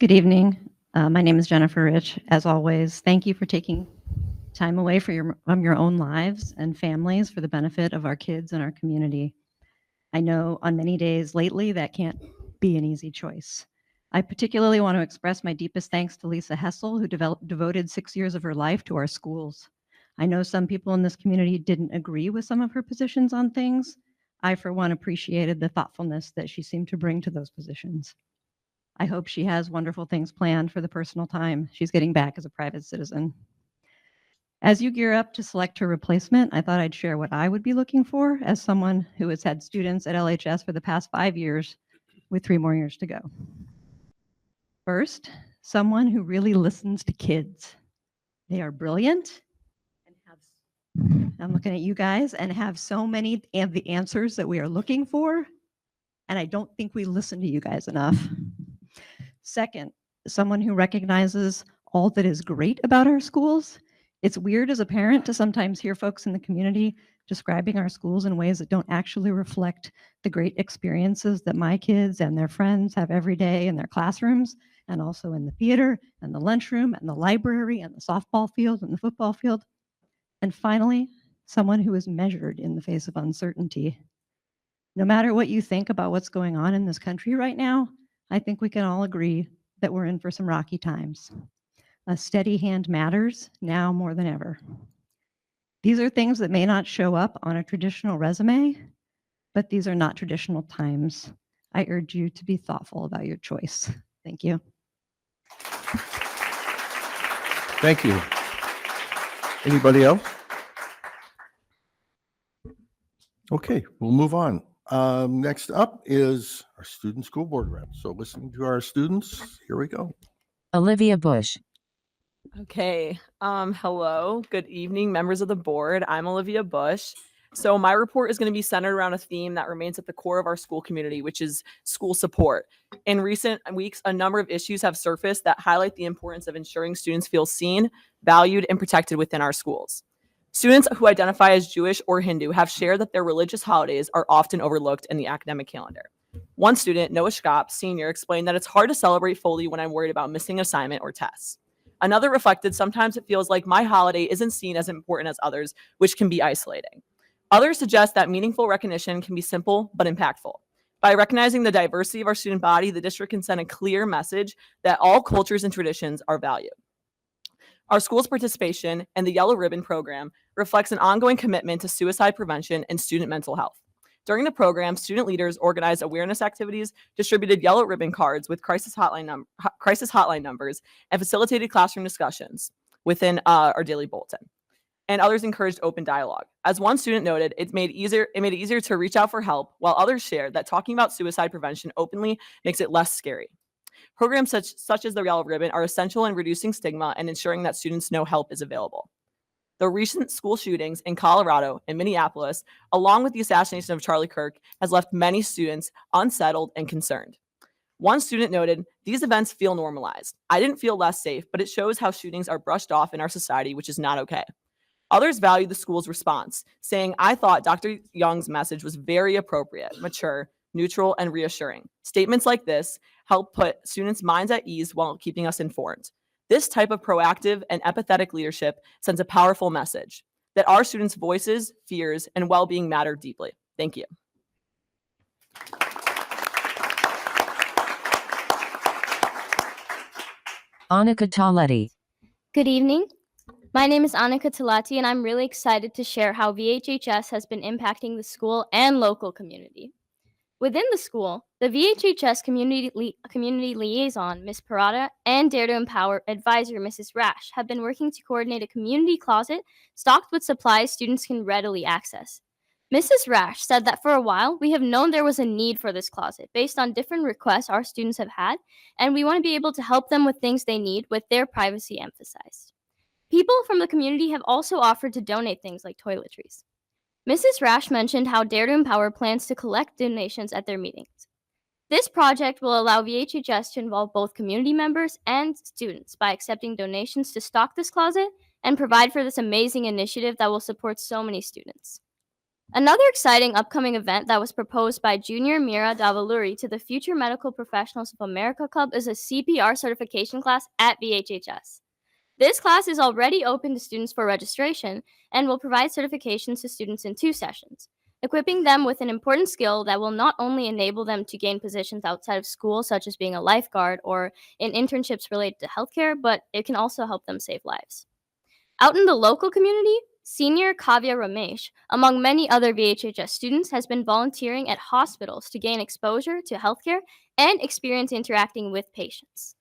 Good evening. My name is Jennifer Rich. As always, thank you for taking time away from your own lives and families for the benefit of our kids and our community. I know on many days lately that can't be an easy choice. I particularly want to express my deepest thanks to Lisa Hessel, who devoted 6 years of her life to our schools. I know some people in this community didn't agree with some of her positions on things. I, for one, appreciated the thoughtfulness that she seemed to bring to those positions. I hope she has wonderful things planned for the personal time she's getting back as a private citizen. As you gear up to select her replacement, I thought I'd share what I would be looking for as someone who has had students at LHS for the past 5 years with 3 more years to go. First, someone who really listens to kids. They are brilliant and have, I'm looking at you guys, and have so many of the answers that we are looking for, and I don't think we listen to you guys enough. Second, someone who recognizes all that is great about our schools. It's weird as a parent to sometimes hear folks in the community describing our schools in ways that don't actually reflect the great experiences that my kids and their friends have every day in their classrooms, and also in the theater and the lunchroom and the library and the softball field and the football field. And finally, someone who is measured in the face of uncertainty. No matter what you think about what's going on in this country right now, I think we can all agree that we're in for some rocky times. A steady hand matters now more than ever. These are things that may not show up on a traditional resume, but these are not traditional times. I urge you to be thoughtful about your choice. Thank you. Thank you. Anybody else? Okay, we'll move on. Next up is our student school board rep. So listening to our students, here we go. Olivia Bush. Okay. Hello. Good evening, members of the board. I'm Olivia Bush. So my report is going to be centered around a theme that remains at the core of our school community, which is school support. In recent weeks, a number of issues have surfaced that highlight the importance of ensuring students feel seen, valued, and protected within our schools. Students who identify as Jewish or Hindu have shared that their religious holidays are often overlooked in the academic calendar. One student, Noah Schkopp, senior, explained that it's hard to celebrate fully when I'm worried about missing an assignment or tests. Another reflected, sometimes it feels like my holiday isn't seen as important as others, which can be isolating. Others suggest that meaningful recognition can be simple but impactful. By recognizing the diversity of our student body, the district can send a clear message that all cultures and traditions are valued. Our school's participation in the Yellow Ribbon program reflects an ongoing commitment to suicide prevention and student mental health. During the program, student leaders organized awareness activities, distributed Yellow Ribbon cards with crisis hotline numbers, and facilitated classroom discussions within our daily bulletin. And others encouraged open dialogue. As one student noted, it made it easier to reach out for help, while others shared that talking about suicide prevention openly makes it less scary. Programs such as the Yellow Ribbon are essential in reducing stigma and ensuring that students know help is available. The recent school shootings in Colorado and Minneapolis, along with the assassination of Charlie Kirk, has left many students unsettled and concerned. One student noted, "These events feel normalized. I didn't feel less safe, but it shows how shootings are brushed off in our society, which is not okay." Others valued the school's response, saying, "I thought Dr. Young's message was very appropriate, mature, neutral, and reassuring. Statements like this help put students' minds at ease while keeping us informed. This type of proactive and empathetic leadership sends a powerful message that our students' voices, fears, and well-being matter deeply." Thank you. Annika Taletti. Good evening. My name is Annika Talati, and I'm really excited to share how VHHS has been impacting the school and local community. Within the school, the VHHS community liaison, Ms. Parada, and Dare to Empower advisor, Mrs. Rash, have been working to coordinate a community closet stocked with supplies students can readily access. Mrs. Rash said that for a while, we have known there was a need for this closet based on different requests our students have had, and we want to be able to help them with things they need with their privacy emphasized. People from the community have also offered to donate things like toiletries. Mrs. Rash mentioned how Dare to Empower plans to collect donations at their meetings. This project will allow VHHS to involve both community members and students by accepting donations to stock this closet and provide for this amazing initiative that will support so many students. Another exciting upcoming event that was proposed by Junior Mira Davaluri to the Future Medical Professionals of America Club is a CPR certification class at VHHS. This class is already open to students for registration and will provide certifications to students in 2 sessions, equipping them with an important skill that will not only enable them to gain positions outside of school, such as being a lifeguard or in internships related to healthcare, but it can also help them save lives. Out in the local community, senior Kavya Ramesh, among many other VHHS students, has been volunteering at hospitals to gain exposure to healthcare and experience interacting with patients.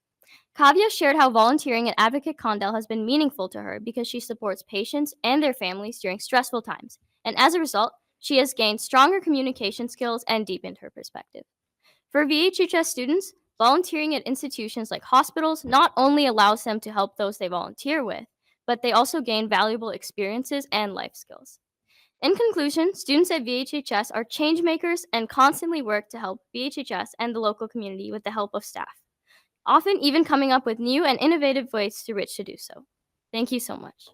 Kavya shared how volunteering at Advocate Condell has been meaningful to her because she supports patients and their families during stressful times, and as a result, she has gained stronger communication skills and deepened her perspective. For VHHS students, volunteering at institutions like hospitals not only allows them to help those they volunteer with, but they also gain valuable experiences and life skills. In conclusion, students at VHHS are change makers and constantly work to help VHHS and the local community with the help of staff, often even coming up with new and innovative ways through which to do so. Thank you so much.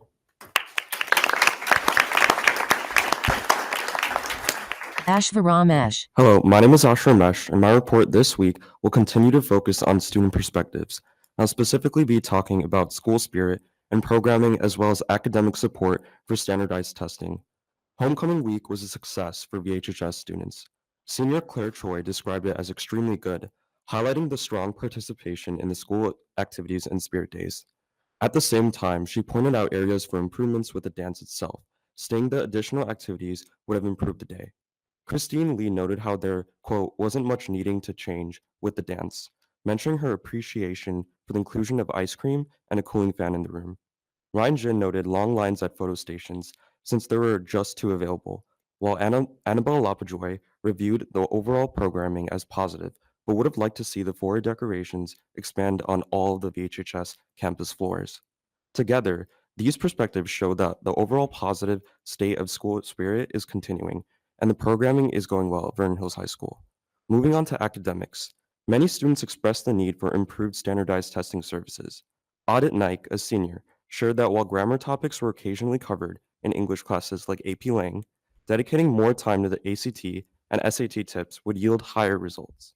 Ashvaramesh. Hello, my name is Asher Ramesh, and my report this week will continue to focus on student perspectives. I'll specifically be talking about school spirit and programming as well as academic support for standardized testing. Homecoming week was a success for VHHS students. Senior Claire Choi described it as extremely good, highlighting the strong participation in the school activities and spirit days. At the same time, she pointed out areas for improvements with the dance itself, stating that additional activities would have improved the day. Christine Lee noted how there, quote, wasn't much needing to change with the dance, mentioning her appreciation for the inclusion of ice cream and a cooling fan in the room. Ryan Jin noted long lines at photo stations since there were just 2 available, while Annabelle Lapajoy reviewed the overall programming as positive, but would have liked to see the foyer decorations expand on all of the VHHS campus floors. Together, these perspectives show that the overall positive state of school spirit is continuing, and the programming is going well at Vernon Hills High School. Moving on to academics, many students expressed the need for improved standardized testing services. Audit Naik, a senior, shared that while grammar topics were occasionally covered in English classes like AP Lang, dedicating more time to the ACT and SAT tips would yield higher results.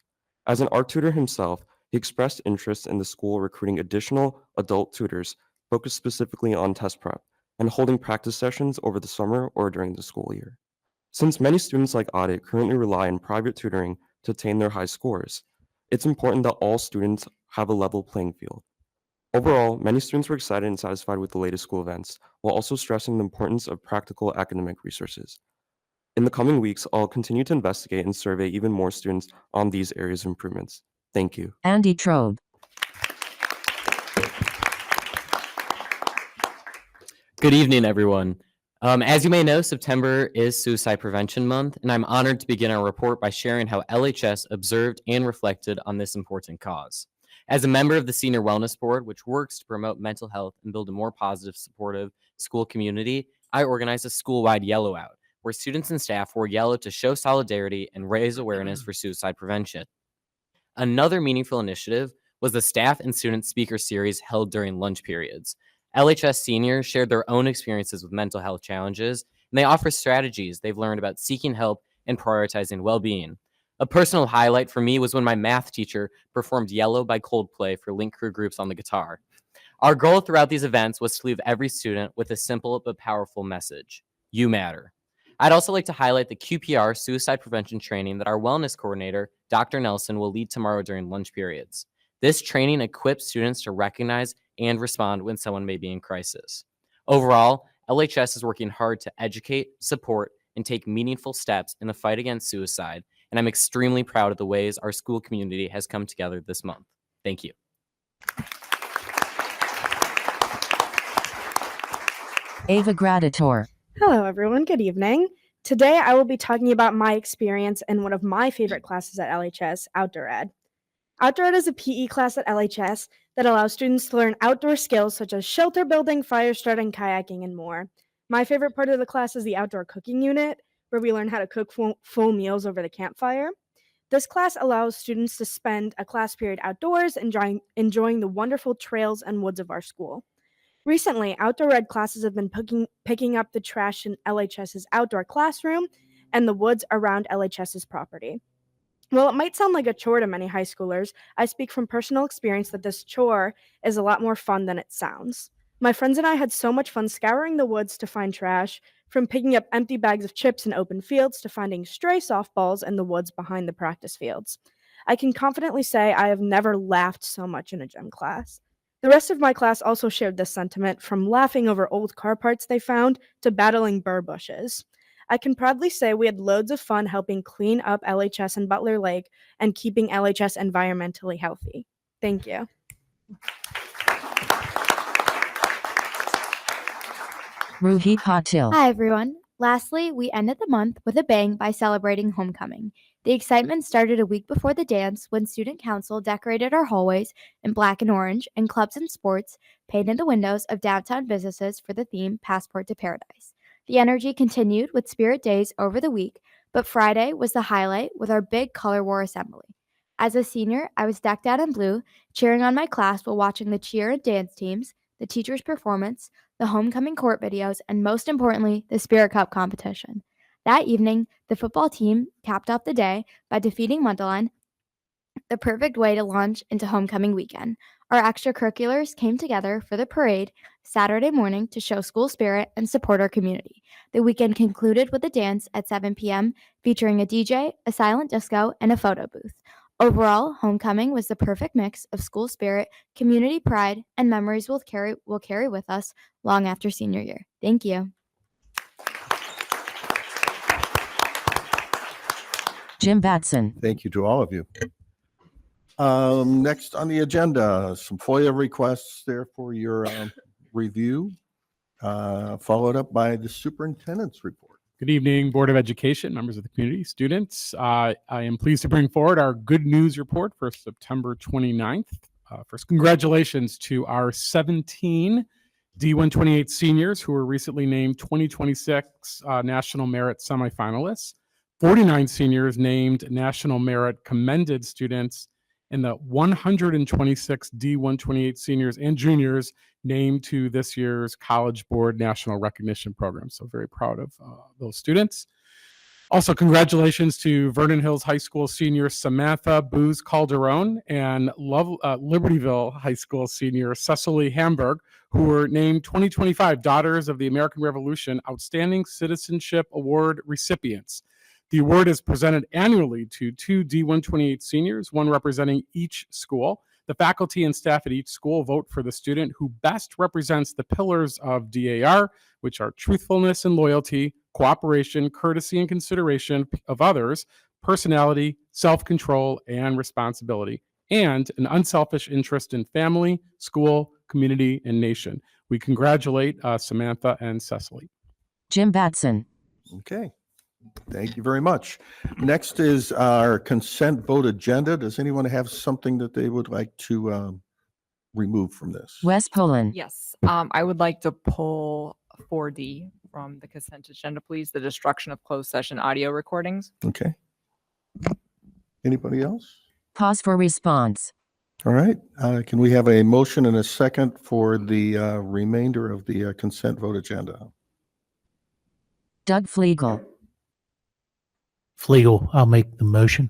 As an art tutor himself, he expressed interest in the school recruiting additional adult tutors focused specifically on test prep and holding practice sessions over the summer or during the school year. Since many students like Audit currently rely on private tutoring to attain their high scores, it's important that all students have a level playing field. Overall, many students were excited and satisfied with the latest school events, while also stressing the importance of practical academic resources. In the coming weeks, I'll continue to investigate and survey even more students on these areas of improvements. Thank you. Andy Trobe. Good evening, everyone. As you may know, September is Suicide Prevention Month, and I'm honored to begin our report by sharing how LHS observed and reflected on this important cause. As a member of the Senior Wellness Board, which works to promote mental health and build a more positive, supportive school community, I organized a school-wide yellow out, where students and staff wore yellow to show solidarity and raise awareness for suicide prevention. Another meaningful initiative was the staff and student speaker series held during lunch periods. LHS seniors shared their own experiences with mental health challenges, and they offer strategies they've learned about seeking help and prioritizing well-being. A personal highlight for me was when my math teacher performed Yellow by Coldplay for Link Crew groups on the guitar. Our goal throughout these events was to leave every student with a simple but powerful message: you matter. I'd also like to highlight the QPR suicide prevention training that our wellness coordinator, Dr. Nelson, will lead tomorrow during lunch periods. This training equips students to recognize and respond when someone may be in crisis. Overall, LHS is working hard to educate, support, and take meaningful steps in the fight against suicide, and I'm extremely proud of the ways our school community has come together this month. Thank you. Ava Gradator. Hello, everyone. Good evening. Today, I will be talking about my experience in one of my favorite classes at LHS, Outdoor Ed. Outdoor Ed is a PE class at LHS that allows students to learn outdoor skills such as shelter building, fire starting, kayaking, and more. My favorite part of the class is the outdoor cooking unit, where we learn how to cook full meals over the campfire. This class allows students to spend a class period outdoors enjoying the wonderful trails and woods of our school. Recently, outdoor ed classes have been picking up the trash in LHS's outdoor classroom and the woods around LHS's property. While it might sound like a chore to many high schoolers, I speak from personal experience that this chore is a lot more fun than it sounds. My friends and I had so much fun scouring the woods to find trash, from picking up empty bags of chips in open fields to finding stray softballs in the woods behind the practice fields. I can confidently say I have never laughed so much in a gym class. The rest of my class also shared this sentiment, from laughing over old car parts they found to battling burr bushes. I can proudly say we had loads of fun helping clean up LHS and Butler Lake and keeping LHS environmentally healthy. Thank you. Ruhi Patil. Hi, everyone. Lastly, we ended the month with a bang by celebrating homecoming. The excitement started a week before the dance when Student Council decorated our hallways in black and orange, and clubs and sports painted the windows of downtown businesses for the theme Passport to Paradise. The energy continued with Spirit Days over the week, but Friday was the highlight with our big color war assembly. As a senior, I was decked out in blue, cheering on my class while watching the cheer and dance teams, the teacher's performance, the homecoming court videos, and most importantly, the Spirit Cup competition. That evening, the football team capped off the day by defeating Mundelein, the perfect way to launch into homecoming weekend. Our extracurriculars came together for the parade Saturday morning to show school spirit and support our community. The weekend concluded with a dance at 7 p.m. featuring a DJ, a silent disco, and a photo booth. Overall, homecoming was the perfect mix of school spirit, community pride, and memories we'll carry with us long after senior year. Thank you. Jim Batson. Thank you to all of you. Next on the agenda, some FOIA requests there for your review, followed up by the superintendent's report. Good evening, Board of Education, members of the community, students. I am pleased to bring forward our good news report for September 29th. First, congratulations to our 17 D128 seniors who were recently named 2026 National Merit semifinalists, 49 seniors named National Merit Commended Students, and the 126 D128 seniors and juniors named to this year's College Board National Recognition Program. So very proud of those students. Also, congratulations to Vernon Hills High School senior Samantha Booz Calderon and Libertyville High School senior Cecily Hamburg, who were named 2025 Daughters of the American Revolution Outstanding Citizenship Award recipients. The award is presented annually to two D128 seniors, one representing each school. The faculty and staff at each school vote for the student who best represents the pillars of DAR, which are truthfulness and loyalty, cooperation, courtesy and consideration of others, personality, self-control, and responsibility, and an unselfish interest in family, school, community, and nation. We congratulate Samantha and Cecily. Jim Batson. Okay. Thank you very much. Next is our consent vote agenda. Does anyone have something that they would like to remove from this? Wes Poland. Yes, I would like to pull 4D from the consent agenda, please. The destruction of closed session audio recordings. Okay. Anybody else? Pause for response. All right. Can we have a motion and a second for the remainder of the consent vote agenda? Doug Flegel. Flegel, I'll make the motion.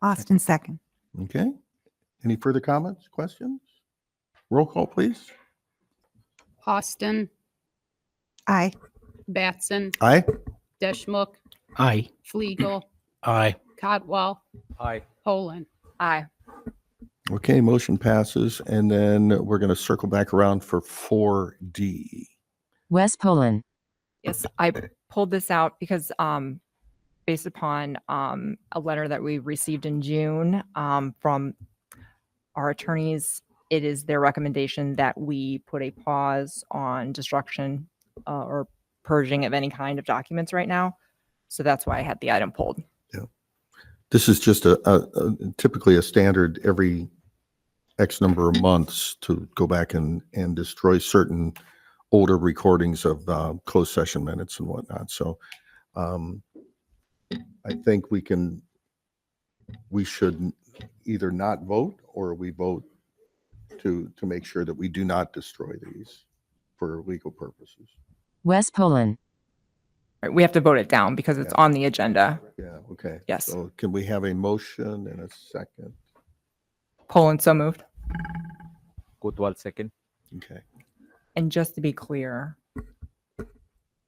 Austin, second. Okay. Any further comments, questions? Roll call, please. Austin, Aye. Batson, Aye. Deschmuck, Aye. Flegel, Aye. Cotwell, Aye. Poland. Aye. Okay, motion passes, and then we're going to circle back around for 4D. Wes Poland. Yes, I pulled this out because based upon a letter that we received in June from our attorneys, it is their recommendation that we put a pause on destruction or purging of any kind of documents right now. So that's why I had the item pulled. Yeah. This is just typically a standard every X number of months to go back and destroy certain older recordings of closed session minutes and whatnot. So I think we should either not vote or we vote to make sure that we do not destroy these. for legal purposes. West Poland, Right, we have to vote it down because it's Yeah. on the agenda. Yeah, okay. Yes. So can we have a motion and a second? Poland, so moved. Kotwal, second. Okay. And just to be clear,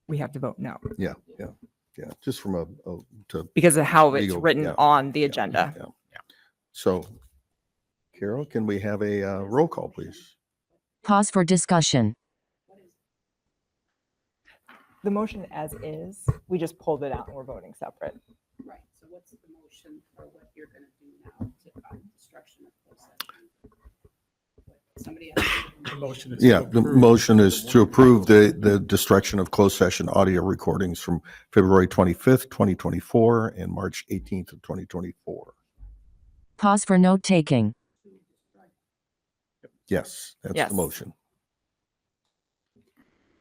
we have to vote no Yeah, yeah, yeah. Just from to because of how it's legal, written yeah, on the yeah, agenda. yeah. So, Carol, can we have a roll call, please? pause for discussion. The motion as is, we just pulled it out and we're voting separate. Right, so what's the motion for what you're gonna do now to destruction of closed session? Somebody else. The motion is Yeah, the motion is to approve the destruction of closed session audio recordings from February 25th, 2024 and March 18th of 2024. Pause for note taking. Yes, that's Yes. the motion.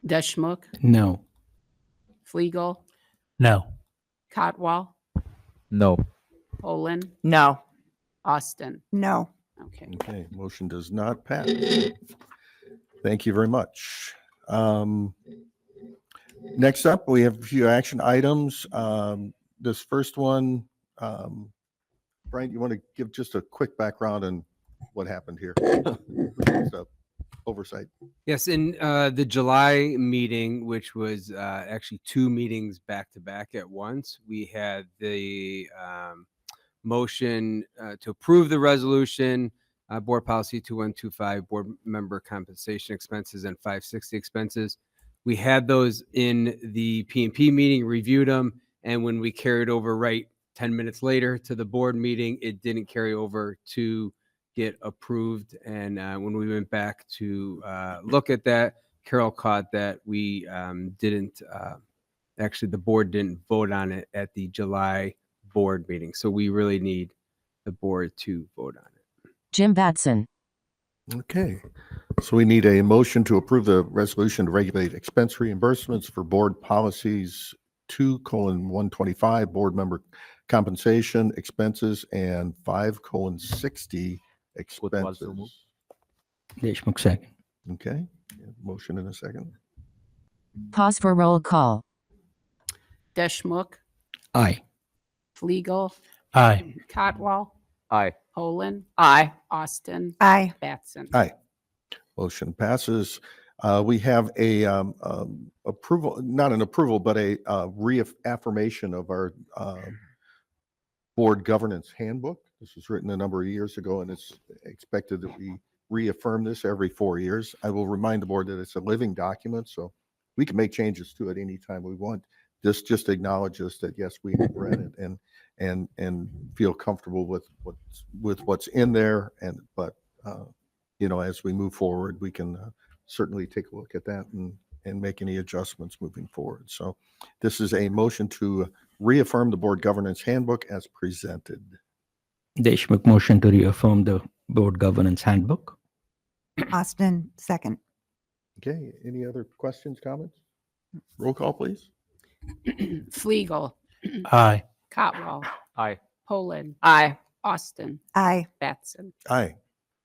Deschmok, No. Flegel, No. Cotwall, No. Poland, No. Austin. No. Okay. Okay, motion does not pass. Thank you very much. Next up, we have a few action items. This first one, Brian, you want to give just a quick background on what happened here? So, oversight. Yes, in the July meeting, which was actually two meetings back to back at once, we had the motion to approve the resolution, board policy 2125, board member compensation expenses and 560 expenses. We had those in the P&P meeting, reviewed them, and when we carried over 10 minutes later to the board meeting, it didn't carry over to get approved. And when we went back to look at that, Carol caught that we didn't, actually the board didn't vote on it at the July board meeting. So we really need the board to vote on it. Jim Batson, Okay, so we need a motion to approve the resolution to regulate expense reimbursements for board policies 2:125, board member compensation expenses, and 5:60 expenses. Deshmukh, second. Okay, motion in a second. pause for roll call. Deschmok, Aye. Flegel, Aye. Cotwall, Aye. Poland, Aye. Austin, Aye. Batson. Aye. Motion passes. We have a approval, not an approval, but a reaffirmation of our board governance handbook. This was written a number of years ago, and it's expected that we reaffirm this every 4 years. I will remind the board that it's a living document, so we can make changes to it anytime we want. This just acknowledges that, yes, we have read it and feel comfortable with what's in there. But as we move forward, we can certainly take a look at that and make any adjustments moving forward. So this is a motion to reaffirm the board governance handbook as presented. Deshmukh, motion to reaffirm the board governance handbook. Austin, second. Okay, any other questions, comments? Roll call, please. Flegel, Aye. Cotwall, Aye. Poland, Aye. Austin, Aye. Batson. Aye.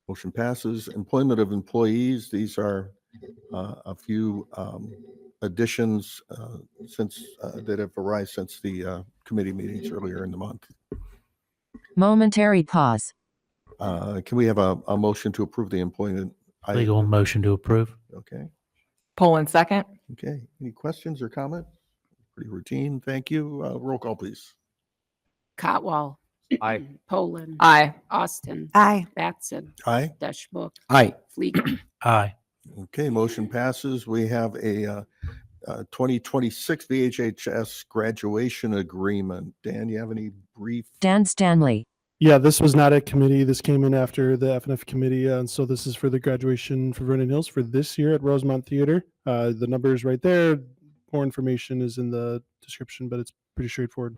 Motion passes. Employment of employees. These are a few additions since that have arisen since the committee meetings earlier in the month. Momentary pause. Can we have a motion to approve the employment? Legal motion to approve. Okay. Poland, second. Okay. Any questions or comments? Pretty routine. Thank you. Roll call, please. Cotwall, Aye. Poland, Aye. Austin, Aye. Batson, Aye. Deschmok, Aye. Flegel. Aye. Okay. Motion passes. We have a 2026 VHHS graduation agreement. Dan, you have any brief? Dan Stanley, Yeah, this was not a committee. This came in after the FNF committee. And so this is for the graduation for Vernon Hills for this year at Rosemont Theater. The number is right there. More information is in the description, but it's pretty straightforward.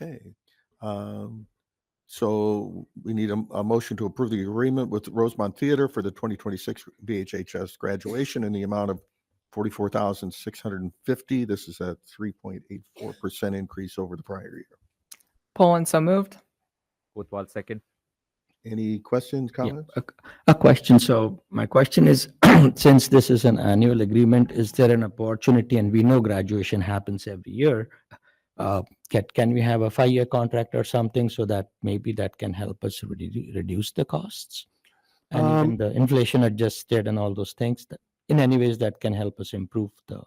Okay. So we need a motion to approve the agreement with Rosemont Theater for the 2026 VHHS graduation in the amount of $44,650. This is a 3.84% increase over the prior year. Poland, so moved. Kotwal, second. Any questions, Yeah, comments? a question. So my question is, since this is an annual agreement, is there an opportunity, and we know graduation happens every year, can we have a 5-year contract or something so that maybe that can help us reduce the costs? And even the inflation adjusted and all those things, that in any ways that can help us improve the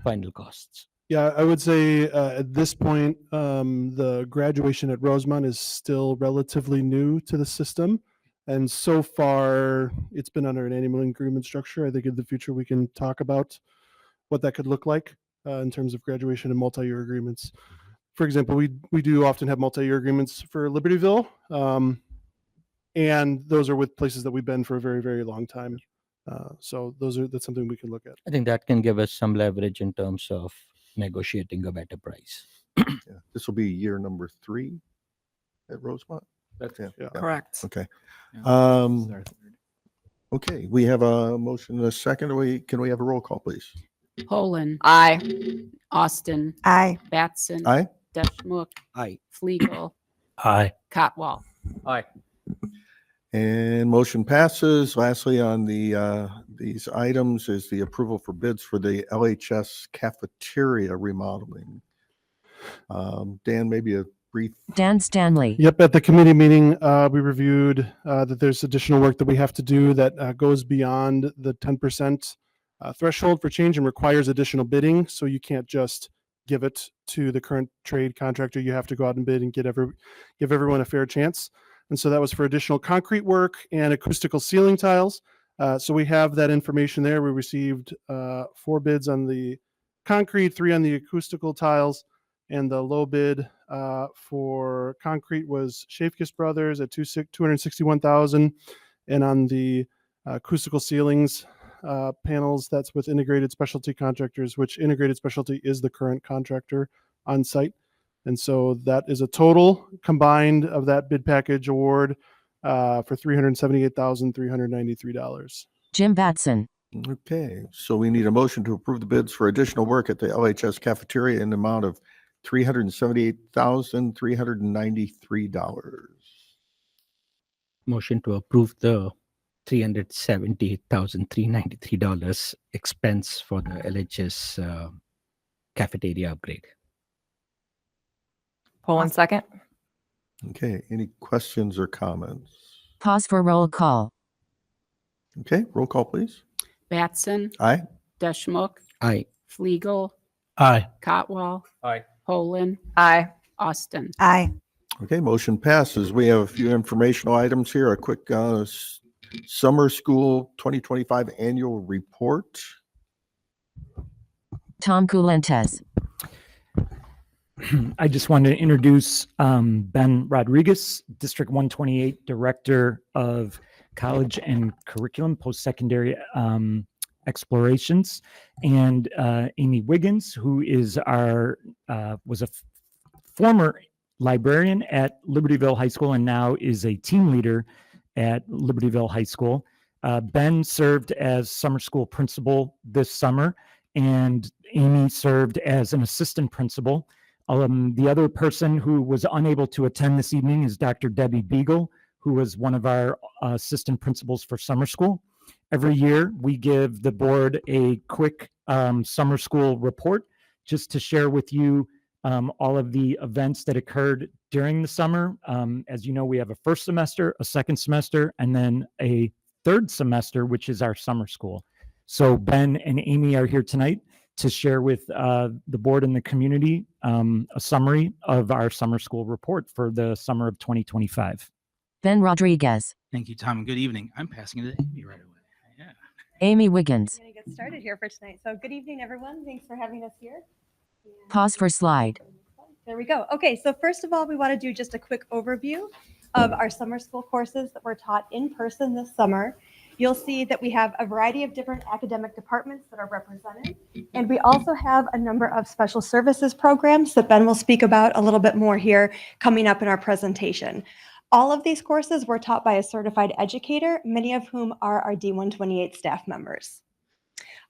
final costs. Yeah, I would say at this point, the graduation at Rosemont is still relatively new to the system. And so far, it's been under an annual agreement structure. I think in the future, we can talk about what that could look like in terms of graduation and multi-year agreements. For example, we do often have multi-year agreements for Libertyville, and those are with places that we've been for a very, very long time. So that's something we can look at. I think that can give us some leverage in terms of negotiating a better price. Yeah. This will be year number 3 at Rosemont. That's yeah. Correct. Okay. Yeah. Okay, we have a motion and a second. Can we have a roll call, please? Poland. Aye. Austin. Aye. Batson. Aye. Deschmok. Aye. Fliegel. Aye. Cotwall. Aye. And motion passes. Lastly, on these items is the approval for bids for the LHS cafeteria remodeling. Dan, maybe a brief. Dan Stanley. Yep, at the committee meeting, we reviewed that there's additional work that we have to do that goes beyond the 10% threshold for change and requires additional bidding. So you can't just give it to the current trade contractor. You have to go out and bid and give everyone a fair chance. And so that was for additional concrete work and acoustical ceiling tiles. So we have that information there. We received 4 bids on the concrete, 3 on the acoustical tiles, and the low bid for concrete was Shafkus Brothers at $261,000, and on the acoustical ceilings panels, that's with Integrated Specialty Contractors, which Integrated Specialty is the current contractor on site. And so that is a total combined of that bid package award for $378,393. Jim Batson. Okay, so we need a motion to approve the bids for additional work at the LHS cafeteria in the amount of $378,393. Motion to approve the $378,393 expense for the LHS cafeteria upgrade. Poland second. Okay, any questions or comments? Pause for roll call. Okay, roll call, please. Batson. Aye. Deschmok. Aye. Fliegel. Aye. Cotwall. Aye. Poland. Aye. Austin. Aye. Okay, motion passes. We have a few informational items here. A quick summer school 2025 annual report. Tom Culentes. I just wanted to introduce Ben Rodriguez, District 128 Director of College and Curriculum Post-Secondary Explorations, and Amy Wiggins, who is was a former librarian at Libertyville High School and now is a team leader at Libertyville High School. Ben served as summer school principal this summer, and Amy served as an assistant principal. The other person who was unable to attend this evening is Dr. Debbie Beagle, who was one of our assistant principals for summer school. Every year, we give the board a quick summer school report just to share with you all of the events that occurred during the summer. As you know, we have a first semester, a second semester, and then a third semester, which is our summer school. So Ben and Amy are here tonight to share with the board and the community a summary of our summer school report for the summer of 2025. Ben Rodriguez. Thank you, Tom, and good evening. I'm passing it to Amy right away. Yeah. Amy Wiggins. I'm going to get started here for tonight. So good evening, everyone. Thanks for having us here. Pause for slide. There we go. Okay, so first of all, we want to do just a quick overview of our summer school courses that were taught in person this summer. You'll see that we have a variety of different academic departments that are represented, and we also have a number of special services programs that Ben will speak about a little bit more here coming up in our presentation. All of these courses were taught by a certified educator, many of whom are our D128 staff members.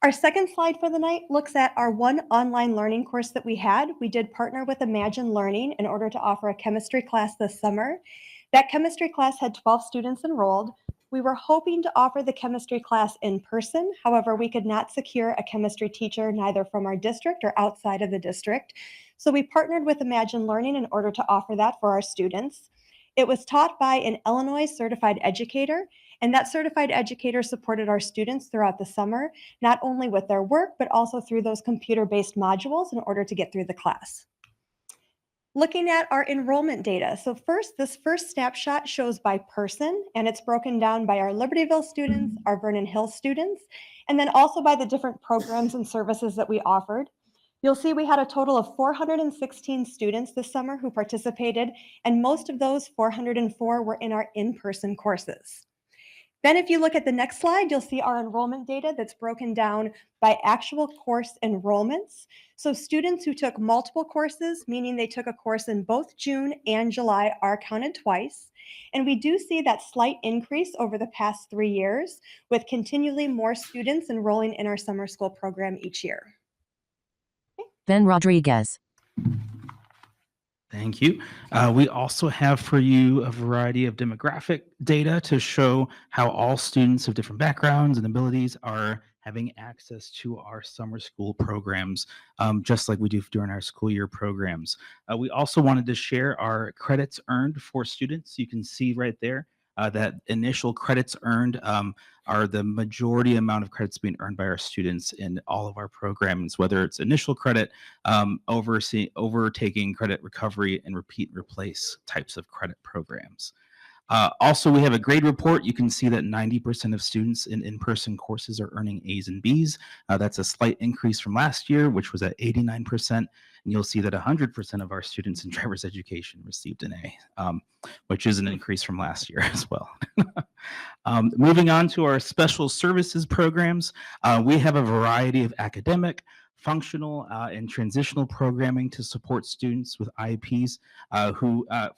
Our second slide for the night looks at our one online learning course that we had. We did partner with Imagine Learning in order to offer a chemistry class this summer. That chemistry class had 12 students enrolled. We were hoping to offer the chemistry class in person. However, we could not secure a chemistry teacher neither from our district or outside of the district. So we partnered with Imagine Learning in order to offer that for our students. It was taught by an Illinois certified educator, and that certified educator supported our students throughout the summer, not only with their work, but also through those computer-based modules in order to get through the class. Looking at our enrollment data. So first, this first snapshot shows by person, and it's broken down by our Libertyville students, our Vernon Hills students, and then also by the different programs and services that we offered. You'll see we had a total of 416 students this summer who participated, and most of those 404 were in our in-person courses. Then if you look at the next slide, you'll see our enrollment data that's broken down by actual course enrollments. So students who took multiple courses, meaning they took a course in both June and July, are counted twice. And we do see that slight increase over the past 3 years, with continually more students enrolling in our summer school program each year. Ben Rodriguez. Thank you. We also have for you a variety of demographic data to show how all students of different backgrounds and abilities are having access to our summer school programs, just like we do during our school year programs. We also wanted to share our credits earned for students. You can see right there that initial credits earned are the majority amount of credits being earned by our students in all of our programs, whether it's initial credit, overtaking credit recovery, and repeat and replace types of credit programs. Also, we have a grade report. You can see that 90% of students in in-person courses are earning A's and B's. That's a slight increase from last year, which was at 89%. And you'll see that 100% of our students in driver's education received an A, which is an increase from last year as well. Moving on to our special services programs, we have a variety of academic, functional, and transitional programming to support students with IEPs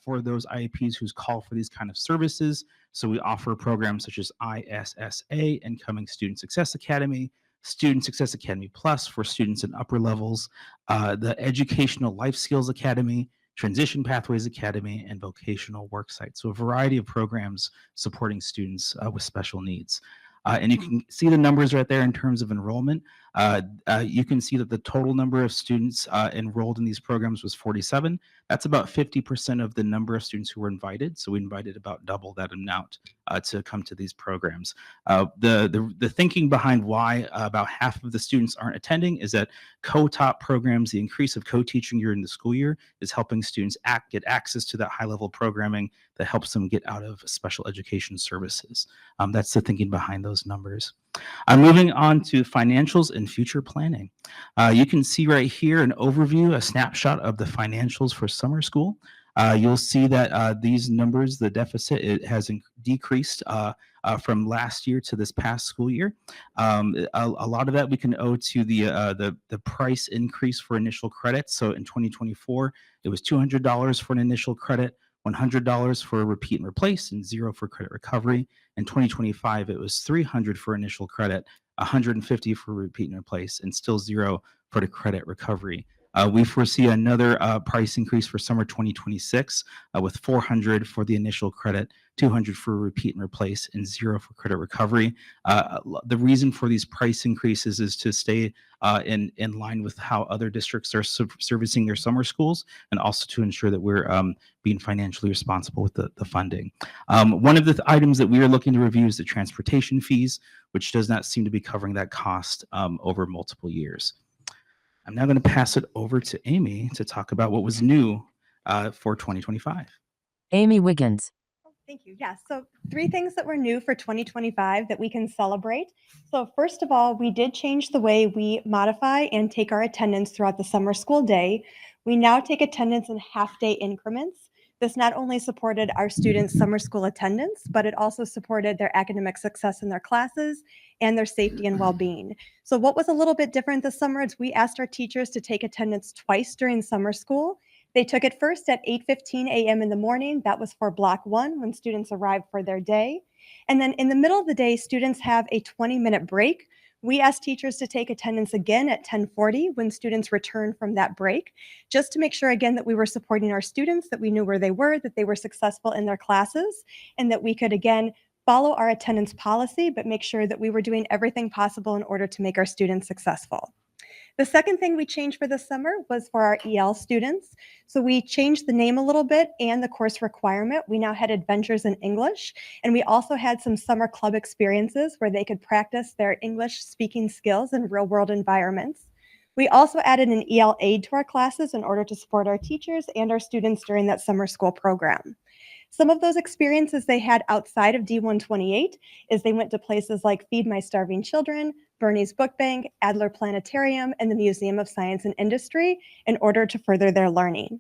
for those IEPs who call for these kind of services. So we offer programs such as ISSA, Incoming Student Success Academy, Student Success Academy Plus for students in upper levels, the Educational Life Skills Academy, Transition Pathways Academy, and Vocational Worksite. So a variety of programs supporting students with special needs. And you can see the numbers right there in terms of enrollment. You can see that the total number of students enrolled in these programs was 47. That's about 50% of the number of students who were invited. So we invited about double that amount to come to these programs. The thinking behind why about half of the students aren't attending is that co-taught programs, the increase of co-teaching during the school year, is helping students get access to that high-level programming that helps them get out of special education services. That's the thinking behind those numbers. Moving on to financials and future planning. You can see right here an overview, a snapshot of the financials for summer school. You'll see that these numbers, the deficit, it has decreased from last year to this past school year. A lot of that we can owe to the price increase for initial credits. So in 2024, it was $200 for an initial credit, $100 for repeat and replace, and $0 for credit recovery. In 2025, it was $300 for initial credit, $150 for repeat and replace, and still $0 for the credit recovery. We foresee another price increase for summer 2026 with $400 for the initial credit, $200 for repeat and replace, and $0 for credit recovery. The reason for these price increases is to stay in line with how other districts are servicing their summer schools, and also to ensure that we're being financially responsible with the funding. One of the items that we are looking to review is the transportation fees, which does not seem to be covering that cost over multiple years. I'm now going to pass it over to Amy to talk about what was new for 2025. Amy Wiggins. Thank you. Yes. So 3 things that were new for 2025 that we can celebrate. So first of all, we did change the way we modify and take our attendance throughout the summer school day. We now take attendance in half-day increments. This not only supported our students' summer school attendance, but it also supported their academic success in their classes and their safety and well-being. So what was a little bit different this summer is we asked our teachers to take attendance twice during summer school. They took it first at 8:15 a.m. in the morning. That was for block 1 when students arrived for their day. And then in the middle of the day, students have a 20-minute break We asked teachers to take attendance again at 10:40 when students return from that break, just to make sure again that we were supporting our students, that we knew where they were, that they were successful in their classes, and that we could again follow our attendance policy, but make sure that we were doing everything possible in order to make our students successful. The second thing we changed for this summer was for our EL students. So we changed the name a little bit and the course requirement. We now had Adventures in English, and we also had some summer club experiences where they could practice their English speaking skills in real world environments. We also added an EL aide to our classes in order to support our teachers and our students during that summer school program. Some of those experiences they had outside of D128 is they went to places like Feed My Starving Children, Bernie's Book Bank, Adler Planetarium, and the Museum of Science and Industry in order to further their learning.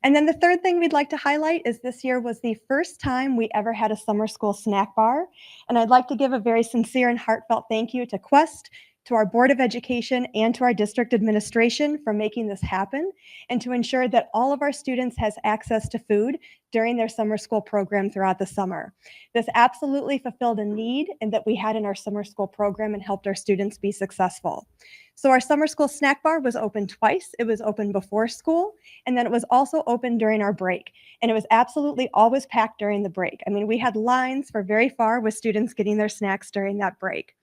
And then the third thing we'd like to highlight is this year was the first time we ever had a summer school snack bar. And I'd like to give a very sincere and heartfelt thank you to Quest, to our Board of Education, and to our district administration for making this happen and to ensure that all of our students has access to food during their summer school program throughout the summer. This absolutely fulfilled a need and that we had in our summer school program and helped our students be successful. So our summer school snack bar was open twice. It was open before school, and then it was also open during our break. And it was absolutely always packed during the break. I mean, we had lines for very far with students getting their snacks during that break.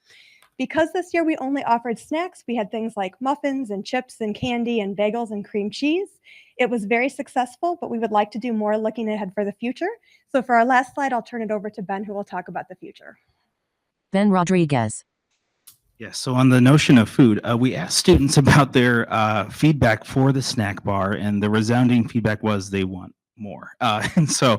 Because this year we only offered snacks, we had things like muffins and chips and candy and bagels and cream cheese. It was very successful, but we would like to do more looking ahead for the future. So for our last slide, I'll turn it over to Ben, who will talk about the future. Ben Rodriguez. Yes, so on the notion of food, we asked students about their feedback for the snack bar, and the resounding feedback was they want more. And so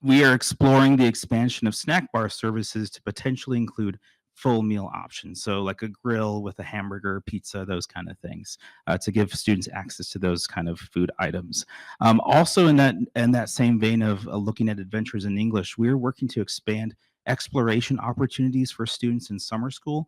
we are exploring the expansion of snack bar services to potentially include full meal options. So like a grill with a hamburger, pizza, those kind of things, to give students access to those kind of food items. Also in that same vein of looking at Adventures in English, we're working to expand exploration opportunities for students in summer school,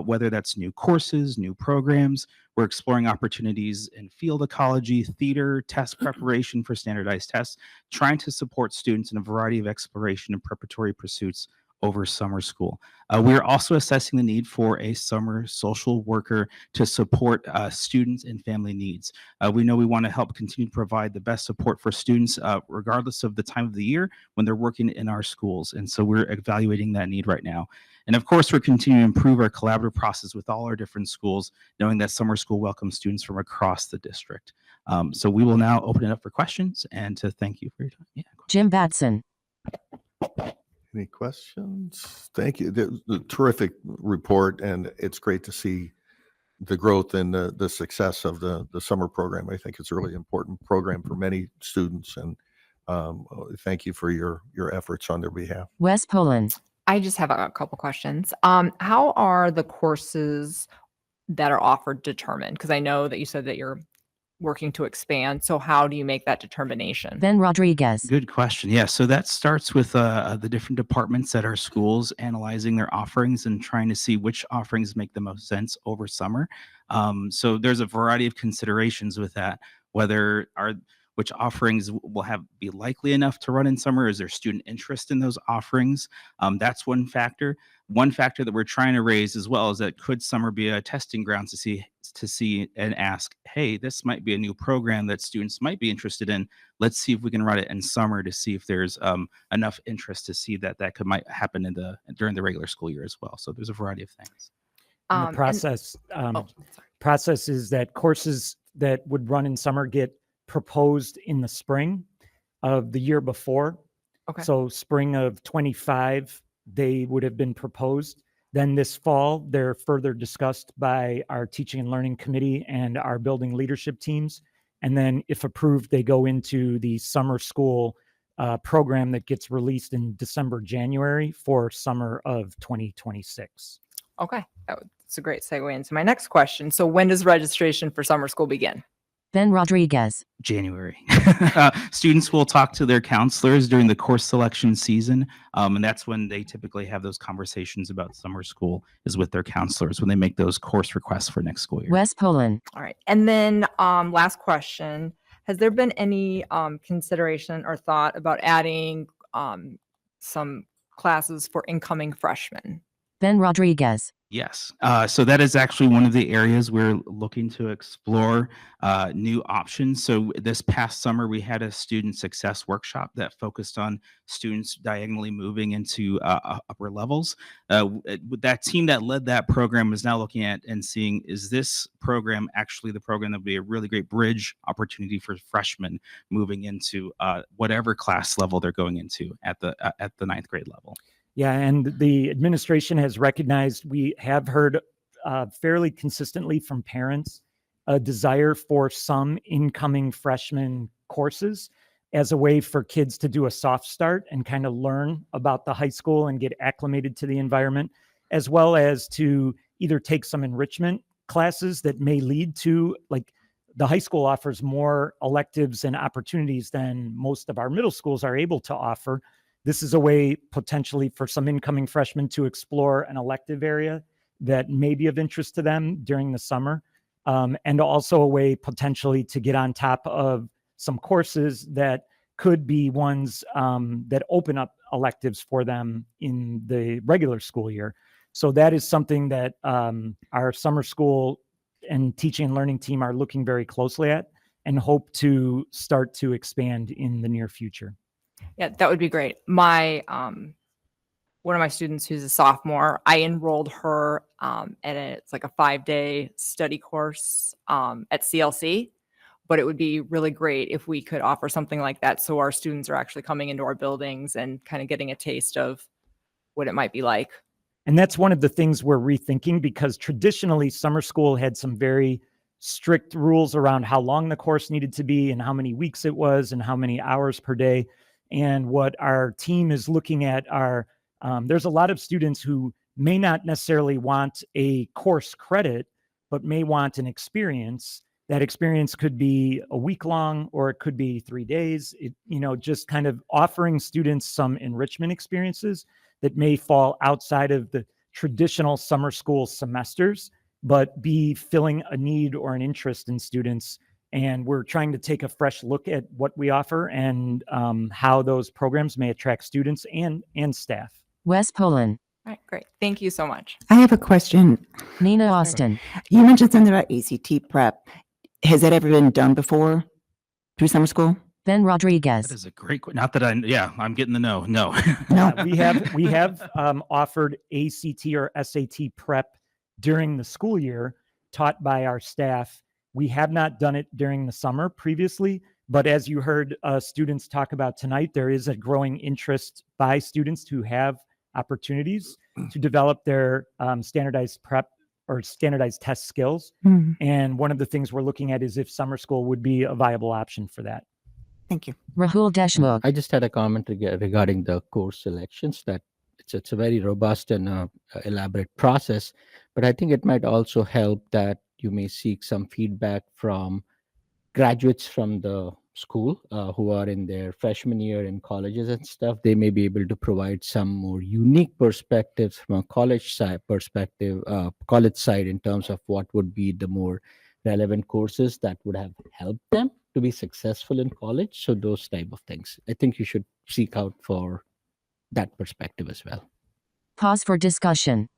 whether that's new courses, new programs. We're exploring opportunities in field ecology, theater, test preparation for standardized tests, trying to support students in a variety of exploration and preparatory pursuits over summer school. We are also assessing the need for a summer social worker to support students and family needs. We know we want to help continue to provide the best support for students regardless of the time of the year when they're working in our schools. And so we're evaluating that need right now. And of course, we're continuing to improve our collaborative process with all our different schools, knowing that summer school welcomes students from across the district. So we will now open it up for questions and to thank you for your time. Yeah. Jim Batson. Any questions? Thank you. The terrific report, and it's great to see the growth and the success of the summer program. I think it's a really important program for many students, and thank you for your efforts on their behalf. Wes Poland. I just have a couple questions. How are the courses that are offered determined? Because I know that you said that you're working to expand. So how do you make that determination? Ben Rodriguez. Good question. Yeah, so that starts with the different departments at our schools analyzing their offerings and trying to see which offerings make the most sense over summer. So there's a variety of considerations with that, which offerings will be likely enough to run in summer. Is there student interest in those offerings? That's one factor. One factor that we're trying to raise as well is that could summer be a testing ground to see and ask, hey, this might be a new program that students might be interested in. Let's see if we can run it in summer to see if there's enough interest to see that might happen during the regular school year as well. So there's a variety of things. And the process is that courses that would run in summer get proposed in the spring of the year before. Okay. So spring of 25, they would have been proposed. Then this fall, they're further discussed by our teaching and learning committee and our building leadership teams. And then if approved, they go into the summer school program that gets released in December, January for summer of 2026. Okay, that's a great segue into my next question. So when does registration for summer school begin? Ben Rodriguez. January. Students will talk to their counselors during the course selection season, and that's when they typically have those conversations about summer school is with their counselors when they make those course requests for next school year. Wes Poland. All right, and then last question: has there been any consideration or thought about adding some classes for incoming freshmen? Ben Rodriguez. Yes. So that is actually one of the areas we're looking to explore new options. So this past summer, we had a student success workshop that focused on students diagonally moving into upper levels. That team that led that program is now looking at and seeing, is this program actually the program that would be a really great bridge opportunity for freshmen moving into whatever class level they're going into at the ninth grade level. Yeah, and the administration has recognized, we have heard fairly consistently from parents a desire for some incoming freshman courses as a way for kids to do a soft start and kind of learn about the high school and get acclimated to the environment, as well as to either take some enrichment classes that may lead to, like, the high school offers more electives and opportunities than most of our middle schools are able to offer. This is a way potentially for some incoming freshmen to explore an elective area that may be of interest to them during the summer, and also a way potentially to get on top of some courses that could be ones that open up electives for them in the regular school year. So that is something that our summer school and teaching and learning team are looking very closely at and hope to start to expand in the near future. Yeah, that would be great. My one of my students who's a sophomore, I enrolled her it's like a 5-day study course at CLC, but it would be really great if we could offer something like that so our students are actually coming into our buildings and kind of getting a taste of what it might be like. And that's one of the things we're rethinking, because traditionally summer school had some very strict rules around how long the course needed to be and how many weeks it was and how many hours per day. And what our team is looking at are, there's a lot of students who may not necessarily want a course credit, but may want an experience. That experience could be a week long, or it could be 3 days. Just kind of offering students some enrichment experiences that may fall outside of the traditional summer school semesters, but be filling a need or an interest in students. And we're trying to take a fresh look at what we offer and how those programs may attract students and staff. Wes Poland. All right, great. Thank you so much. I have a question. Nina Austin. You mentioned something about ACT prep. Has that ever been done before through summer school? Ben Rodriguez. That is a great question. Not that I'm getting the no. We have offered ACT or SAT prep during the school year, taught by our staff. We have not done it during the summer previously, but as you heard students talk about tonight, there is a growing interest by students who have opportunities to develop their standardized prep or standardized test skills. Mhm. And one of the things we're looking at is if summer school would be a viable option for that. Thank you. Rahul Deshmukh. I just had a comment regarding the course selections, that it's a very robust and elaborate process, but I think it might also help that you may seek some feedback from graduates from the school who are in their freshman year in colleges and stuff. They may be able to provide some more unique perspectives from a college side college side, in terms of what would be the more relevant courses that would have helped them to be successful in college. So those type of things, I think you should seek out for that perspective as well. Pause for discussion.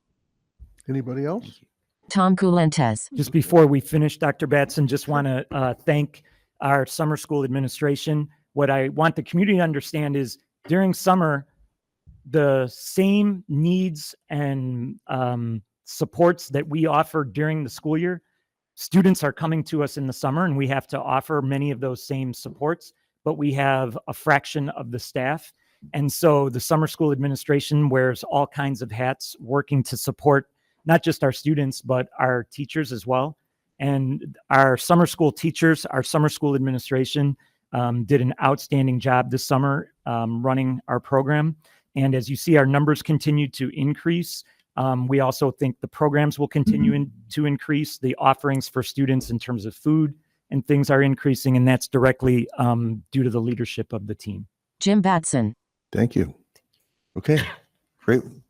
Anybody else? Tom Kulentes. Just before we finish, Dr. Batson, just want to thank our summer school administration. What I want the community to understand is during summer, the same needs and supports that we offer during the school year, students are coming to us in the summer, and we have to offer many of those same supports, but we have a fraction of the staff. And so the summer school administration wears all kinds of hats, working to support not just our students, but our teachers as well. And our summer school teachers, our summer school administration did an outstanding job this summer running our program. And as you see, our numbers continue to increase. We also think the programs will continue to increase. The offerings for students in terms of food and things are increasing, and that's directly due to the leadership of the team. Jim Batson. Thank you. Okay.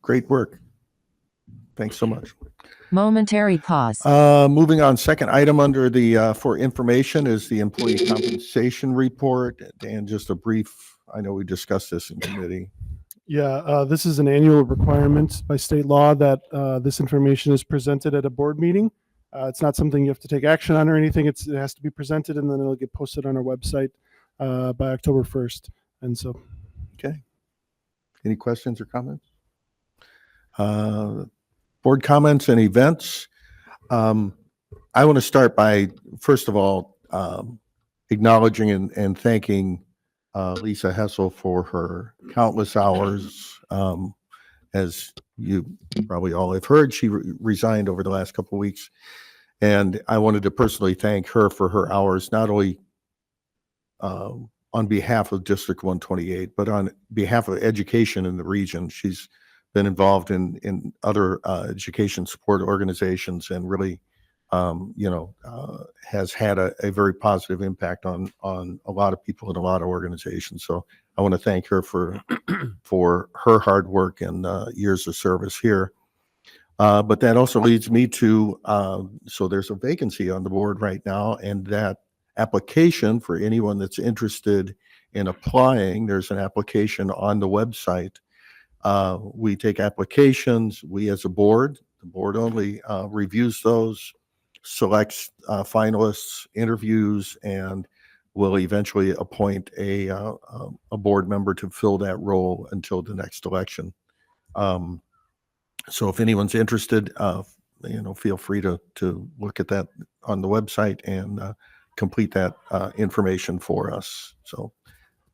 Great work. Thanks so much. Momentary pause. Moving on, second item under the for information is the employee compensation report. And just a brief, I know we discussed this in committee. Yeah, this is an annual requirement by state law that this information is presented at a board meeting. It's not something you have to take action on or anything. It has to be presented and then it'll get posted on our website by October 1st. And so, Okay. Any questions or comments? Board comments and events. I want to start by, first of all, acknowledging and thanking Lisa Hessel for her countless hours. As you probably all have heard, she resigned over the last couple of weeks. And I wanted to personally thank her for her hours, not only on behalf of District 128, but on behalf of education in the region. She's been involved in other education support organizations and really, has had a very positive impact on a lot of people in a lot of organizations. So I want to thank her for her hard work and years of service here. But that also leads me to, so there's a vacancy on the board right now, and that application for anyone that's interested in applying, there's an application on the website. We take applications, we as a board, the board only reviews those, selects finalists, interviews, and will eventually appoint a board member to fill that role until the next election. So if anyone's interested, feel free to look at that on the website and complete that information for us. So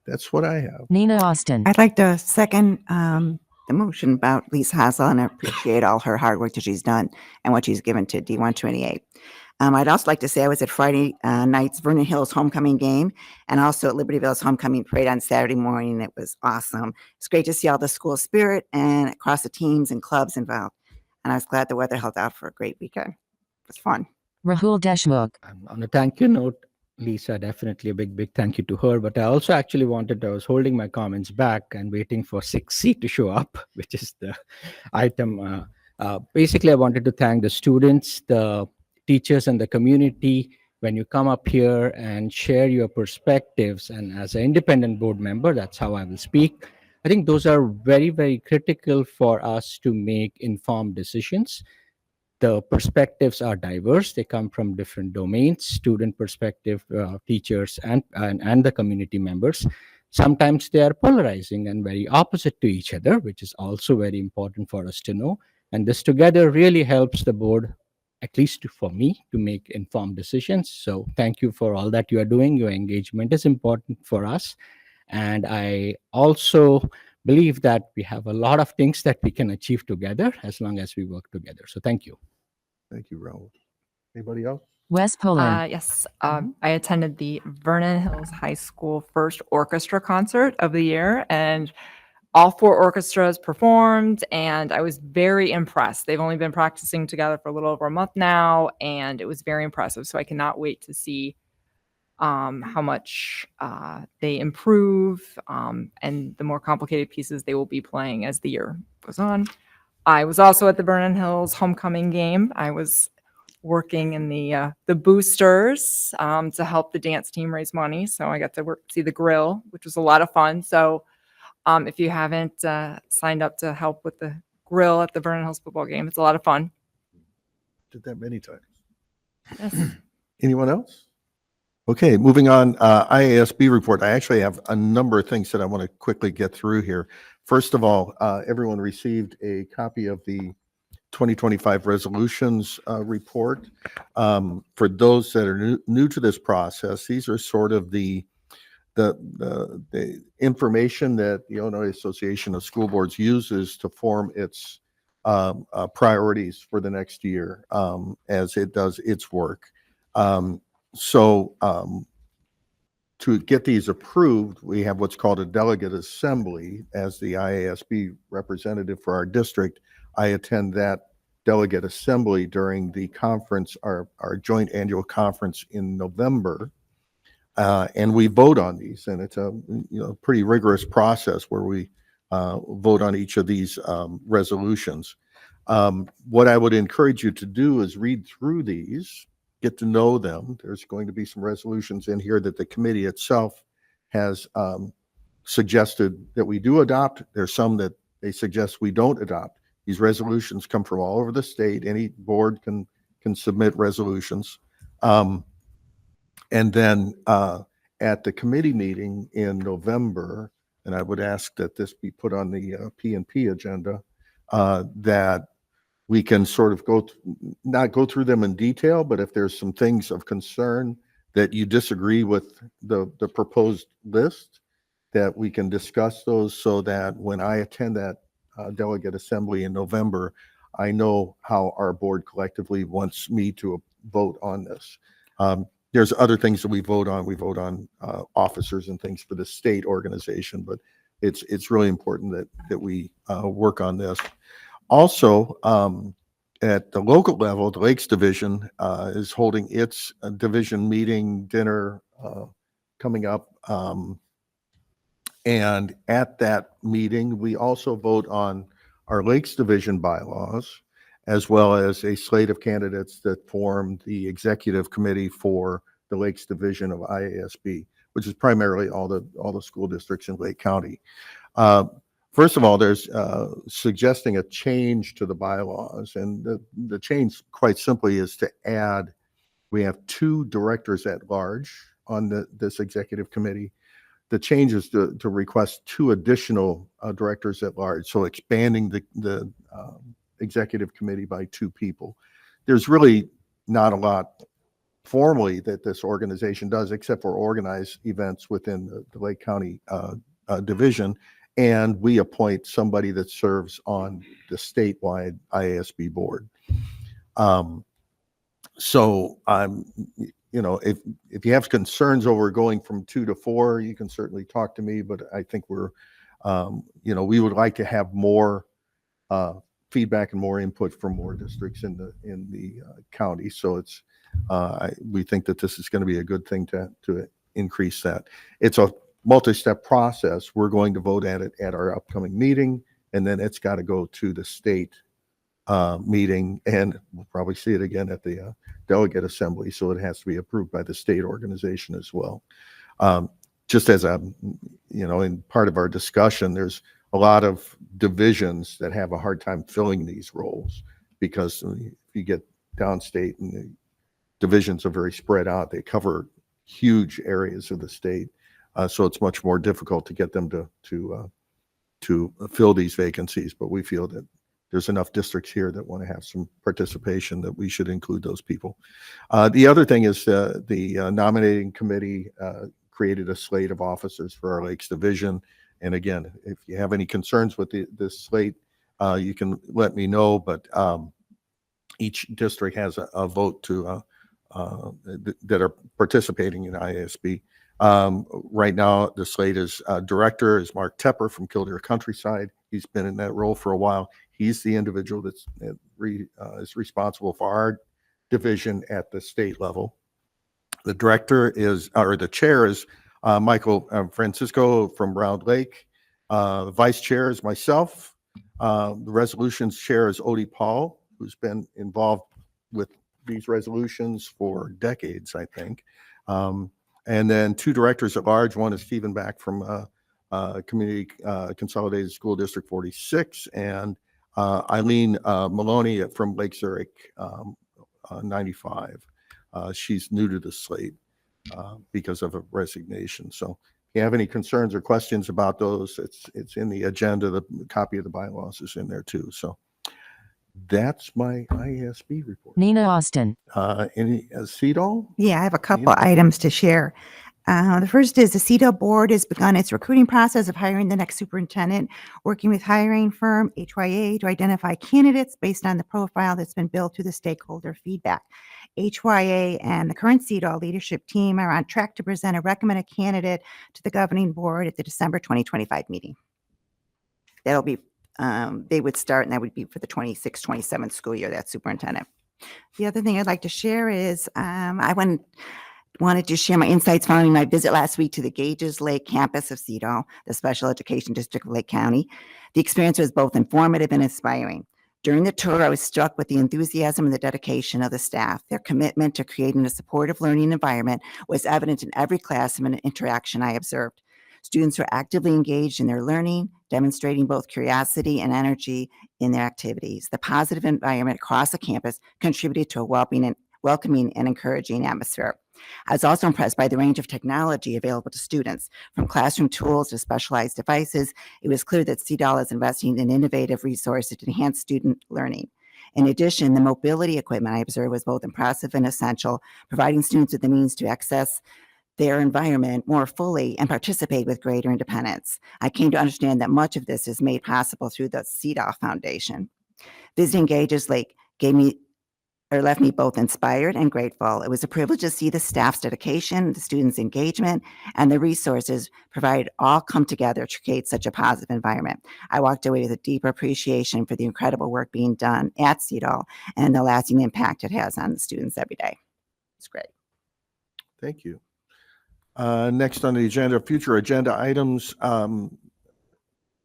that's what I have. Nina Austin. I'd like to second the motion about Lisa Hassel, and I appreciate all her hard work that she's done and what she's given to D128. I'd also like to say I was at Friday night's Vernon Hills homecoming game and also at Libertyville's homecoming parade on Saturday morning. It was awesome. It's great to see all the school spirit and across the teams and clubs involved. And I was glad the weather held out for a great weekend. It was fun. Rahul Deshmukh. On a thank you note, Lisa, definitely a big thank you to her. But I also actually I was holding my comments back and waiting for 6C to show up, which is the item. Basically, I wanted to thank the students, the teachers, and the community when you come up here and share your perspectives. And as an independent board member, that's how I will speak. I think those are very, very critical for us to make informed decisions. The perspectives are diverse. They come from different domains, student perspective, teachers, and the community members. Sometimes they are polarizing and very opposite to each other, which is also very important for us to know. And this together really helps the board, at least for me, to make informed decisions. So thank you for all that you are doing. Your engagement is important for us. And I also believe that we have a lot of things that we can achieve together as long as we work together. So thank you. Thank you, Raul. Anybody else? Wes Pullen. Yes, I attended the Vernon Hills High School first orchestra concert of the year, and all 4 orchestras performed, and I was very impressed. They've only been practicing together for a little over a month now, and it was very impressive. So I cannot wait to see how much they improve and the more complicated pieces they will be playing as the year goes on. I was also at the Vernon Hills homecoming game. I was working in the boosters to help the dance team raise money. So I got to see the grill, which was a lot of fun. So if you haven't signed up to help with the grill at the Vernon Hills football game, it's a lot of fun. Did that many times. Yes. Anyone else? Okay, moving on. IASB report. I actually have a number of things that I want to quickly get through here. First of all, everyone received a copy of the 2025 resolutions report. For those that are new to this process, these are sort of the information that the Illinois Association of School Boards uses to form its priorities for the next year as it does its work. To get these approved, we have what's called a delegate assembly. As the IASB representative for our district, I attend that delegate assembly during the conference, our joint annual conference in November. And we vote on these, and it's a pretty rigorous process where we vote on each of these resolutions. What I would encourage you to do is read through these, get to know them. There's going to be some resolutions in here that the committee itself has suggested that we do adopt. There's some that they suggest we don't adopt. These resolutions come from all over the state. Any board can submit resolutions. And then at the committee meeting in November, and I would ask that this be put on the P&P agenda, that we can sort of not go through them in detail, but if there's some things of concern that you disagree with the proposed list, that we can discuss those so that when I attend that delegate assembly in November, I know how our board collectively wants me to vote on this. There's other things that we vote on. We vote on officers and things for the state organization, but it's really important that we work on this. Also, at the local level, the Lakes Division is holding its division meeting dinner coming up. And at that meeting, we also vote on our Lakes Division bylaws, as well as a slate of candidates that form the executive committee for the Lakes Division of IASB, which is primarily all the school districts in Lake County. First of all, there's suggesting a change to the bylaws, and the change quite simply is to add, we have 2 directors at large on this executive committee. The change is to request 2 additional directors at large, so expanding the executive committee by 2 people. There's really not a lot formally that this organization does, except for organize events within the Lake County division, and we appoint somebody that serves on the statewide IASB board. So I'm, if you have concerns over going from 2 to 4, you can certainly talk to me, but I think we're, we would like to have more feedback and more input from more districts in the county. So it's, we think that this is going to be a good thing to increase that. It's a multi-step process. We're going to vote at it at our upcoming meeting, and then it's got to go to the state meeting, and we'll probably see it again at the delegate assembly. So it has to be approved by the state organization as well. Just as in part of our discussion, there's a lot of divisions that have a hard time filling these roles, because if you get downstate and the divisions are very spread out, they cover huge areas of the state. So it's much more difficult to get them to fill these vacancies, but we feel that there's enough districts here that want to have some participation that we should include those people. The other thing is the nominating committee created a slate of officers for our Lakes Division. And again, if you have any concerns with this slate, you can let me know, but each district has a vote to that are participating in IASB. Right now, the slate is director is Mark Tepper from Kildare Countryside. He's been in that role for a while. He's the individual that is responsible for our division at the state level. The director is, or the chair is Michael Francisco from Round Lake. The vice chair is myself. The resolutions chair is Odie Paul, who's been involved with these resolutions for decades, I think. And then 2 directors at large. One is Stephen Back from Community Consolidated School District 46, and Eileen Maloney from Lake Zurich 95. She's new to the slate because of a resignation. So if you have any concerns or questions about those, it's in the agenda. The copy of the bylaws is in there too. So that's my IASB report. Nina Austin. Any CEDAW? Yeah, I have a couple items to share. The first is the CEDAW board has begun its recruiting process of hiring the next superintendent, working with hiring firm HYA to identify candidates based on the profile that's been built through the stakeholder feedback. HYA and the current CEDAW leadership team are on track to present a recommended candidate to the governing board at the December 2025 meeting. That'll be, they would start, and that would be for the 26-27 school year, that superintendent. The other thing I'd like to share is I wanted to share my insights following my visit last week to the Gages Lake campus of CEDAW, the special education district of Lake County. The experience was both informative and inspiring. During the tour, I was struck with the enthusiasm and the dedication of the staff. Their commitment to creating a supportive learning environment was evident in every classroom and interaction I observed. Students were actively engaged in their learning, demonstrating both curiosity and energy in their activities. The positive environment across the campus contributed to a welcoming and encouraging atmosphere. I was also impressed by the range of technology available to students. From classroom tools to specialized devices, it was clear that CDAL is investing in innovative resources to enhance student learning. In addition, the mobility equipment I observed was both impressive and essential, providing students with the means to access their environment more fully and participate with greater independence. I came to understand that much of this is made possible through the CDAL Foundation. Visiting Gages Lake left me both inspired and grateful. It was a privilege to see the staff's dedication, the students' engagement, and the resources provided all come together to create such a positive environment. I walked away with a deeper appreciation for the incredible work being done at CDAL and the lasting impact it has on the students every day. It's great. Thank you. Next on the agenda, future agenda items.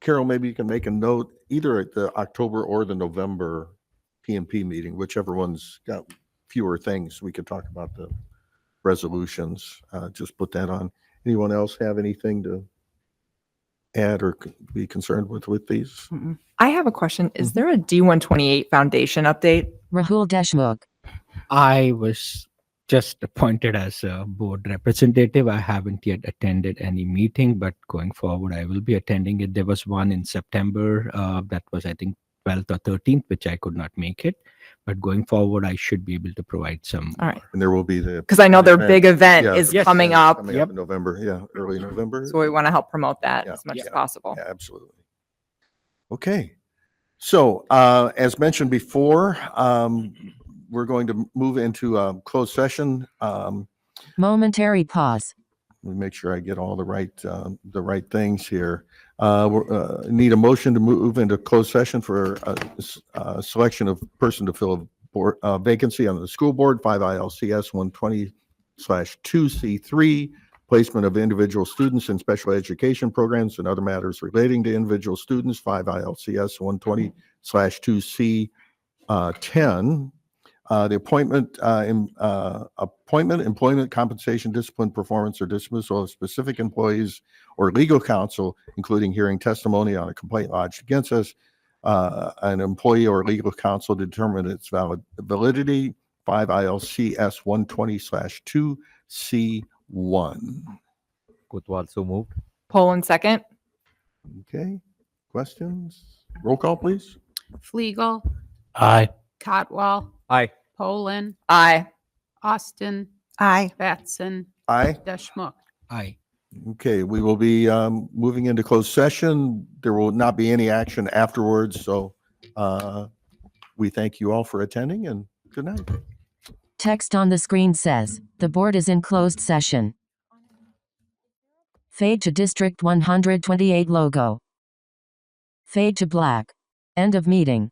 Carol, maybe you can make a note either at the October or the November PMP meeting, whichever one's got fewer things. We could talk about the resolutions. Just put that on. Anyone else have anything to add or be concerned with these? I have a question. Is there a D128 Foundation update? Rahul Deshmukh. I was just appointed as a board representative. I haven't yet attended any meeting, but going forward, I will be attending it. There was one in September that was, I think, 12th or 13th, which I could not make it. But going forward, I should be able to provide some. All right. And there will be the, Because I know their big event Yeah, is yes, coming up. coming up in November. Yeah, early November. So we want to help promote that Yeah. as much as Yeah. possible. Yeah, absolutely. Okay. So as mentioned before, we're going to move into closed session. Momentary pause. Let me make sure I get all the right things here. Need a motion to move into closed session for a selection of person to fill a board, vacancy on the school board, 5 ILCS 120/2C3, placement of individual students in special education programs and other matters relating to individual students, 5 ILCS 120/2C10. The appointment, employment, compensation, discipline, performance, or dismissal of specific employees or legal counsel, including hearing testimony on a complaint lodged against us, an employee or legal counsel to determine its validity, 5 ILCS 120/2C1. Kotwal, so moved. Poland second. Okay, questions? Roll call, please. Fliegel, Aye. Cotwall, Aye. Poland, Aye. Austin, Aye. Batson, Aye. Deshmukh. Aye. Okay, we will be moving into closed session. There will not be any action afterwards, so we thank you all for attending and good night. Text on the screen says, the board is in closed session. Fade to District 128 logo. Fade to black. End of meeting.